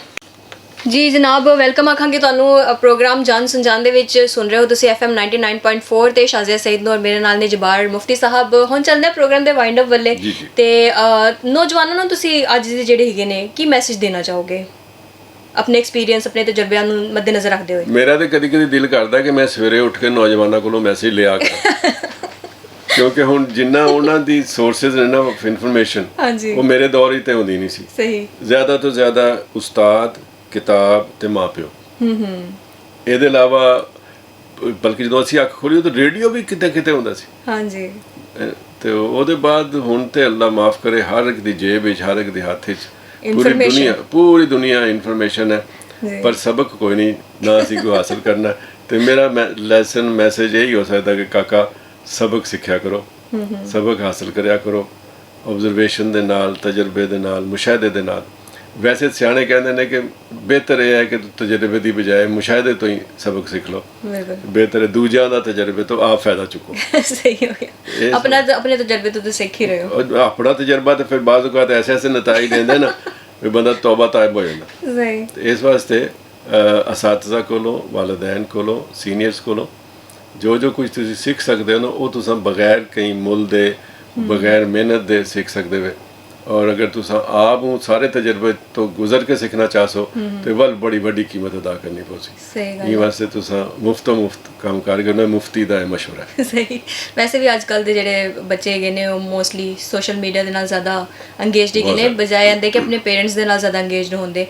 ਜੀ ਜਨਾਬ, ਵੈਲਕਮ ਆਖਾਂਗੇ ਤੁਹਾਨੂੰ ਪ੍ਰੋਗਰਾਮ ਜਾਨ ਸੁਨਜਾਨ ਦੇ ਵਿੱਚ। ਸੁਣ ਰਹੇ ਹੋ ਤੁਸੀਂ FM 99.4 ਤੇ ਸ਼ਾਜ਼ੀਆ ਸਈਦ ਨੂੰ, ਔਰ ਮੇਰੇ ਨਾਲ ਨੇ ਜਬਾਰ ਮੁਫਤੀ ਸਾਹਿਬ। ਹੁਣ ਚੱਲਦੇ ਹਾਂ ਪ੍ਰੋਗਰਾਮ ਦੇ ਵਾਈਂਡ ਅਪ ਵੱਲੇ। ਤੇ ਨੌਜਵਾਨਾਂ ਨੂੰ ਤੁਸੀਂ ਅੱਜ ਦੇ ਜਿਹੜੇ ਹੈਗੇ ਨੇ ਕੀ ਮੈਸੇਜ ਦੇਣਾ ਚਾਹੋਗੇ ਆਪਣੇ ਐਕਸਪੀਰੀਅੰਸ, ਆਪਣੇ ਤਜਰਬਿਆਂ ਨੂੰ ਮੱਦੇਨਜ਼ਰ ਰੱਖਦੇ ਹੋਏ? ਮੇਰਾ ਤੇ ਕਦੀ ਕਦੀ ਦਿਲ ਕਰਦਾ ਕਿ ਮੈਂ ਸਵੇਰੇ ਉੱਠ ਕੇ ਨੌਜਵਾਨਾਂ ਕੋਲੋਂ ਮੈਸੇਜ ਲਿਆ ਕਰਾਂ ਕਿਉਂਕਿ ਹੁਣ ਜਿੰਨਾ ਉਹਨਾਂ ਦੀ ਸੋਰਸਿਸ ਨੇ ਨਾ ਇਨਫੋਰਮੇਸ਼ਨ, ਉਹ ਮੇਰੇ ਦੌਰ ਹੀ ਤੇ ਹੁੰਦੀ ਨਹੀਂ ਸੀ। ਸਹੀ। ਜ਼ਿਆਦਾ ਤੋਂ ਜ਼ਿਆਦਾ ਉਸਤਾਦ, ਕਿਤਾਬ ਤੇ ਮਾਂ ਪਿਓ। ਇਹਦੇ ਇਲਾਵਾ ਬਲਕਿ ਜਦੋਂ ਅਸੀਂ ਅੱਖ ਖੋਲੀ ਤਾਂ ਰੇਡੀਓ ਵੀ ਕਿਤੇ ਕਿਤੇ ਹੁੰਦਾ ਸੀ। ਹਾਂਜੀ। ਤੇ ਉਹਦੇ ਬਾਅਦ ਹੁਣ ਤੇ ਅੱਲਾ ਮਾਫ ਕਰੇ, ਹਰ ਇੱਕ ਦੀ ਜੇਬ ਵਿੱਚ, ਹਰ ਇੱਕ ਦੇ ਹੱਥ ਵਿੱਚ ਪੂਰੀ ਦੁਨੀਆ ਇਨਫੋਰਮੇਸ਼ਨ ਹੈ, ਪਰ ਸਬਕ ਕੋਈ ਨਹੀਂ, ਨਾ ਅਸੀਂ ਕੋਈ ਹਾਸਲ ਕਰਨਾ। ਤੇ ਮੇਰਾ ਲੈਸਨ ਮੈਸੇਜ ਇਹੀ ਹੋ ਸਕਦਾ ਕਿ ਕਾਕਾ ਸਬਕ ਸਿੱਖਿਆ ਕਰੋ, ਸਬਕ ਹਾਸਲ ਕਰਿਆ ਕਰੋ, ਆਬਜ਼ਰਵੇਸ਼ਨ ਦੇ ਨਾਲ, ਤਜਰਬੇ ਦੇ ਨਾਲ, ਮੁਸ਼ਾਹਦੇ ਦੇ ਨਾਲ। ਵੈਸੇ ਸਿਆਣੇ ਕਹਿੰਦੇ ਨੇ ਕਿ ਬਿਹਤਰ ਇਹ ਹੈ ਕਿ ਤਜਰਬੇ ਦੀ ਬਜਾਏ ਮੁਸ਼ਾਹਦੇ ਤੋਂ ਹੀ ਸਬਕ ਸਿੱਖ ਲਓ। ਬਿਹਤਰ ਹੈ ਦੂਜਿਆਂ ਦਾ ਤਜਰਬੇ ਤੋਂ ਆਪ ਫਾਇਦਾ ਚੁੱਕੋ। ਸਹੀ ਹੋ ਗਿਆ। ਆਪਣੇ ਤਜਰਬੇ ਤੋਂ ਸਿੱਖ ਹੀ ਰਹੇ ਹੋ। ਆਪਣਾ ਤਜਰਬਾ ਤਾਂ ਫਿਰ ਬਾਅਦ ਵਿੱਚ ਐਸੇ ਨਤਾਇਜ ਦਿੰਦੇ ਨਾ ਵੀ ਬੰਦਾ ਤੌਬਾ ਤਾਇਬ ਹੋ ਜਾਂਦਾ। ਇਸ ਵਾਸਤੇ ਅਸਾਤਜ਼ਾ ਕੋਲੋਂ, ਵਾਲਿदैन ਕੋਲੋਂ, ਸੀਨੀਅਰਸ ਕੋਲੋਂ ਜੋ ਕੁਝ ਤੁਸੀਂ ਸਿੱਖ ਸਕਦੇ ਹੋ ਨਾ, ਉਹ ਤੁਸੀਂ ਬਗੈਰ ਕਈ ਮੁੱਲ ਦੇ, ਬਗੈਰ ਮਿਹਨਤ ਦੇ ਸਿੱਖ ਸਕਦੇ ਹੋ। ਔਰ ਅਗਰ ਤੁਸੀਂ ਆਪ ਨੂੰ ਸਾਰੇ ਤਜਰਬੇ ਤੋਂ ਗੁਜ਼ਰ ਕੇ ਸਿੱਖਣਾ ਚਾਹੋ ਤੇ ਵੱਲ ਬੜੀ ਵੱਡੀ ਕੀਮਤ ਅਦਾ ਕਰਨੀ ਪਊਗੀ। ਇਹ ਵਾਸਤੇ ਤੁਸੀਂ ਮੁਫਤ ਕੰਮ ਕਰ ਕਰਨਾ, ਮੁਫਤੀ ਦਾ ਮਸ਼ਵਰਾ ਹੈ। ਸਹੀ। ਵੈਸੇ ਵੀ ਅੱਜ ਕੱਲ੍ਹ ਦੇ ਜਿਹੜੇ ਬੱਚੇ ਹੈਗੇ ਨੇ ਉਹ ਮੋਸਟਲੀ ਸੋਸ਼ਲ ਮੀਡੀਆ ਦੇ ਨਾਲ ਜ਼ਿਆਦਾ ਅੰਗੇਜਡ ਹੈਗੇ ਨੇ, ਬਜਾਏ ਆਂਦੇ ਕਿ ਆਪਣੇ ਪੇਰੈਂਟਸ ਦੇ ਨਾਲ ਜ਼ਿਆਦਾ ਅੰਗੇਜਡ ਹੁੰਦੇ।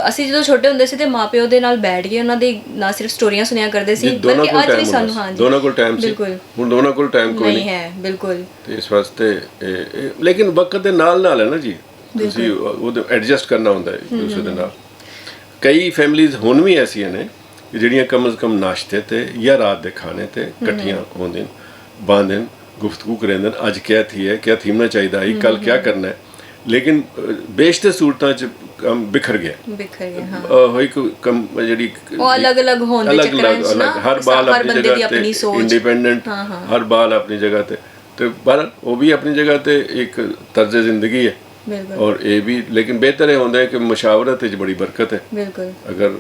ਅਸੀਂ ਜਦੋਂ ਛੋਟੇ ਹੁੰਦੇ ਸੀ ਤੇ ਮਾਂ ਪਿਓ ਦੇ ਨਾਲ ਬੈਠ ਕੇ ਉਹਨਾਂ ਦੀ ਨਾ ਸਿਰਫ ਸਟੋਰੀਆਂ ਸੁਣਿਆ ਕਰਦੇ ਸੀ, ਬਲਕਿ ਅੱਜ ਵੀ ਸਾਨੂੰ ਦੋਨਾਂ ਕੋਲ ਟਾਈਮ ਸੀ, ਹੁਣ ਦੋਨਾਂ ਕੋਲ ਟਾਈਮ ਕੋਈ ਨਹੀਂ ਹੈ। ਬਿਲਕੁਲ। ਤੇ ਇਸ ਵਾਸਤੇ ਲੇਕਿਨ ਵਕਤ ਦੇ ਨਾਲ ਹੈ ਨਾ ਜੀ, ਤੁਸੀਂ ਉਹਦੇ ਐਡਜਸਟ ਕਰਨਾ ਹੁੰਦਾ ਹੈ ਦੂਸਰੇ ਦੇ ਨਾਲ। ਕਈ ਫੈਮਿਲੀਜ਼ ਹੁਣ ਵੀ ਐਸੀਆਂ ਨੇ ਜਿਹੜੀਆਂ ਕਮ ਅਜ਼ ਕਮ ਨਾਸ਼ਤੇ ਤੇ ਜਾਂ ਰਾਤ ਦੇ ਖਾਣੇ ਤੇ ਇਕੱਠੀਆਂ ਹੁੰਦੀਆਂ, ਬਾਂਹਦੇ ਗੁਫ਼ਤਗੂ ਕਰਦੇ, ਅੱਜ ਕਿਆ ਥੀ ਹੈ, ਕਿਆ ਥੀਮਣਾ ਚਾਹੀਦਾ ਹੈ, ਕੱਲ ਕਿਆ ਕਰਨਾ ਹੈ। ਲੇਕਿਨ ਬੇਸ਼ਤੇ ਸੂਰਤਾਂ 'ਚ ਕੰਮ ਬਿਖਰ ਗਿਆ ਹਾਂ ਹੋਈ ਕੰਮ ਜਿਹੜੀ ਉਹ ਅਲੱਗ-ਅਲੱਗ ਹੋਣ ਦੇ ਚੱਕਰਾਂ 'ਚ ਨਾ ਹਰ ਬਾਲ ਆਪਣੀ ਜਗ੍ਹਾ ਤੇ ਇੰਡੀਪੈਂਡੈਂਟ, ਹਰ ਬਾਲ ਆਪਣੀ ਜਗ੍ਹਾ ਤੇ ਪਰ ਉਹ ਵੀ ਆਪਣੀ ਜਗ੍ਹਾ ਤੇ ਇੱਕ ਤਰਜ਼ ਜ਼ਿੰਦਗੀ ਹੈ ਔਰ ਇਹ ਵੀ ਲੇਕਿਨ ਬਿਹਤਰ ਇਹ ਹੁੰਦਾ ਹੈ ਕਿ ਮੁਸ਼ਾਵਰਤ ਵਿੱਚ ਬੜੀ ਬਰਕਤ ਹੈ ਬਿਲਕੁਲ ਅਗਰ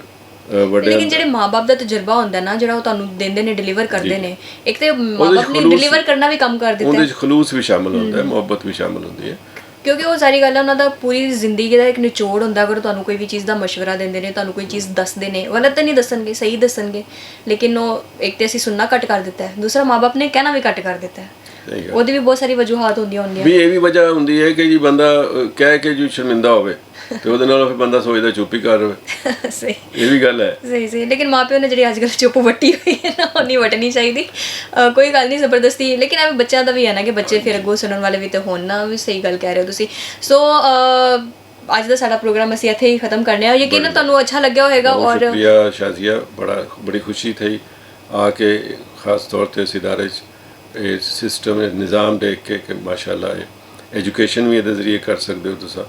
ਵੱਡੇ ਲੇਕਿਨ ਜਿਹੜੇ ਮਾਂ-ਬਾਪ ਦਾ ਤਜਰਬਾ ਹੁੰਦਾ ਨਾ ਜਿਹੜਾ ਉਹ ਤੁਹਾਨੂੰ ਦਿੰਦੇ ਨੇ ਡਿਲੀਵਰ ਕਰਦੇ ਨੇ ਇੱਕ ਤੇ ਮਾਂ-ਬਾਪ ਨੇ ਡਿਲੀਵਰ ਕਰਨਾ ਵੀ ਕੰਮ ਕਰ ਦਿੱਤਾ ਉਹਦੇ ਵਿੱਚ ਖਲੂਸ ਵੀ ਸ਼ਾਮਲ ਹੁੰਦਾ ਹੈ, ਮੁਹੱਬਤ ਵੀ ਸ਼ਾਮਲ ਹੁੰਦੀ ਹੈ ਕਿਉਂਕਿ ਉਹ ਸਾਰੀ ਗੱਲ ਹੈ ਉਹਨਾਂ ਦਾ ਪੂਰੀ ਜ਼ਿੰਦਗੀ ਦਾ ਇੱਕ ਨਿਚੋੜ ਹੁੰਦਾ ਅਗਰ ਤੁਹਾਨੂੰ ਕੋਈ ਵੀ ਚੀਜ਼ ਦਾ ਮਸ਼ਵਰਾ ਦਿੰਦੇ ਨੇ ਤੁਹਾਨੂੰ ਕੋਈ ਚੀਜ਼ ਦੱਸਦੇ ਨੇ ਗਲਤ ਤਾਂ ਨਹੀਂ ਦੱਸਣਗੇ ਸਹੀ ਦੱਸਣਗੇ ਲੇਕਿਨ ਉਹ ਇੱਕ ਤੇ ਅਸੀਂ ਸੁਣਨਾ ਘੱਟ ਕਰ ਦਿੱਤਾ ਹੈ ਦੂਸਰਾ ਮਾਂ-ਬਾਪ ਨੇ ਕਹਿਣਾ ਵੀ ਘੱਟ ਕਰ ਦਿੱਤਾ ਹੈ ਉਹਦੀ ਵੀ ਬਹੁਤ ਸਾਰੀ ਵਜੂਹਾਤ ਹੁੰਦੀਆਂ ਵੀ ਇਹ ਵੀ ਵਜ੍ਹਾ ਹੁੰਦੀ ਹੈ ਕਿ ਜੀ ਬੰਦਾ ਕਹਿ ਕੇ ਜੋ ਸ਼ਰਮਿੰਦਾ ਹੋਵੇ ਤੇ ਉਹਦੇ ਨਾਲ ਫਿਰ ਬੰਦਾ ਸੋਚਦਾ ਚੁੱਪ ਹੀ ਕਰ ਰਵੇ ਸਹੀ ਇਹ ਵੀ ਗੱਲ ਹੈ ਸਹੀ ਲੇਕਿਨ ਮਾਪਿਓ ਨੇ ਜਿਹੜੀ ਅੱਜ ਕੱਲ੍ਹ ਚੁੱਪ ਵੱਟੀ ਹੋਈ ਹੈ ਨਾ ਉਹ ਨਹੀਂ ਵੱਟਣੀ ਚਾਹੀਦੀ ਕੋਈ ਗੱਲ ਨਹੀਂ ਜ਼ਬਰਦਸਤੀ ਲੇਕਿਨ ਐਵੇਂ ਬੱਚਿਆਂ ਦਾ ਵੀ ਹੈ ਨਾ ਕਿ ਬੱਚੇ ਫਿਰ ਅੱਗੋਂ ਸੁਣਨ ਵਾਲੇ ਵੀ ਤਾਂ ਹੋਣ ਨਾ ਵੀ ਸਹੀ ਗੱਲ ਕਹਿ ਰਹੇ ਹੋ ਤੁਸੀਂ ਸੋ ਅੱਜ ਦਾ ਸਾਡਾ ਪ੍ਰੋਗਰਾਮ ਅਸੀਂ ਇੱਥੇ ਹੀ ਖਤਮ ਕਰਨੇ ਆ ਯਕੀਨਨ ਤੁਹਾਨੂੰ ਅੱਛਾ ਲੱਗਿਆ ਹੋਵੇਗਾ ਔਰ ਸ਼ੁਕਰੀਆ ਸ਼ਾਜ਼ੀਆ ਬੜੀ ਖੁਸ਼ੀ ਥਈ ਆ ਕੇ ਖਾਸ ਤੌਰ ਤੇ ਇਸ ਇਦਾਰੇ 'ਚ ਇਹ ਸਿਸਟਮ ਨਿਜ਼ਾਮ ਦੇਖ ਕੇ ਕਿ ਮਾਸ਼ਾਅੱਲਾ ਐਜੂਕੇਸ਼ਨ ਵੀ ਇਹਦੇ ਜ਼ਰੀਏ ਕਰ ਸਕਦੇ ਹੋ ਤੁਸੀਂ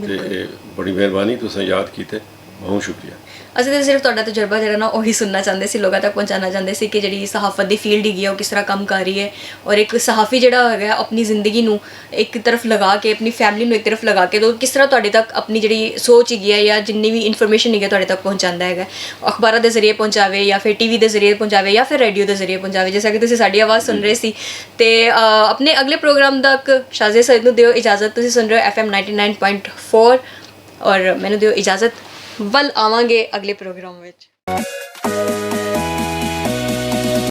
ਤੇ ਇਹ ਬੜੀ ਮਿਹਰਬਾਨੀ ਤੁਸੀਂ ਯਾਦ ਕੀਤੇ ਬਹੁਤ ਸ਼ੁਕਰੀਆ ਅਸੀਂ ਤਾਂ ਸਿਰਫ ਤੁਹਾਡਾ ਤਜਰਬਾ ਜਿਹੜਾ ਨਾ ਉਹੀ ਸੁਣਨਾ ਚਾਹੁੰਦੇ ਸੀ ਲੋਕਾਂ ਤੱਕ ਪਹੁੰਚਾਉਣਾ ਚਾਹੁੰਦੇ ਸੀ ਕਿ ਜਿਹੜੀ ਸਹਾਫਤ ਦੀ ਫੀਲਡ ਹੈਗੀ ਆ ਉਹ ਕਿਸ ਤਰ੍ਹਾਂ ਕੰਮ ਕਰ ਰਹੀ ਹੈ ਔਰ ਇੱਕ ਸਹਾਫੀ ਜਿਹੜਾ ਹੈਗਾ ਆਪਣੀ ਜ਼ਿੰਦਗੀ ਨੂੰ ਇੱਕ ਤਰਫ ਲਗਾ ਕੇ ਆਪਣੀ ਫੈਮਿਲੀ ਨੂੰ ਇੱਕ ਤਰਫ ਲਗਾ ਕੇ ਕਿਸ ਤਰ੍ਹਾਂ ਤੁਹਾਡੇ ਤੱਕ ਆਪਣੀ ਜਿਹੜੀ ਸੋਚ ਹੈਗੀ ਹੈ ਜਾਂ ਜਿੰਨੀ ਵੀ ਇਨਫੋਰਮੇਸ਼ਨ ਹੈਗੀ ਤੁਹਾਡੇ ਤੱਕ ਪਹੁੰਚਾਉਂਦਾ ਹੈਗਾ ਅਖਬਾਰਾਂ ਦੇ ਜ਼ਰੀਏ ਪਹੁੰਚਾਵੇ ਜਾਂ ਫਿਰ ਟੀਵੀ ਦੇ ਜ਼ਰੀਏ ਪਹੁੰਚਾਵੇ ਜਾਂ ਫਿਰ ਰੇਡੀਓ ਦੇ ਜ਼ਰੀਏ ਪਹੁੰਚਾਵੇ ਜਿਵੇਂ ਕਿ ਤੁਸੀਂ ਸਾਡੀ ਆਵਾਜ਼ ਸੁਣ ਰਹੇ ਸੀ ਤੇ ਆਪਣੇ ਅਗਲੇ ਪ੍ਰੋਗਰਾਮ ਤੱਕ ਸ਼ਾਜ਼ੀਆ ਸਈਦ ਨੂੰ ਦਿਓ ਇਜਾਜ਼ਤ ਤੁਸੀਂ ਸੁਣ ਰਹੇ ਹੋ FM 99.4 ਔਰ ਮੈਨੂੰ ਦਿਓ ਇਜਾਜ਼ਤ ਵੱਲ ਆਵਾਂਗੇ ਅਗਲੇ ਪ੍ਰੋਗਰਾਮ ਵਿੱਚ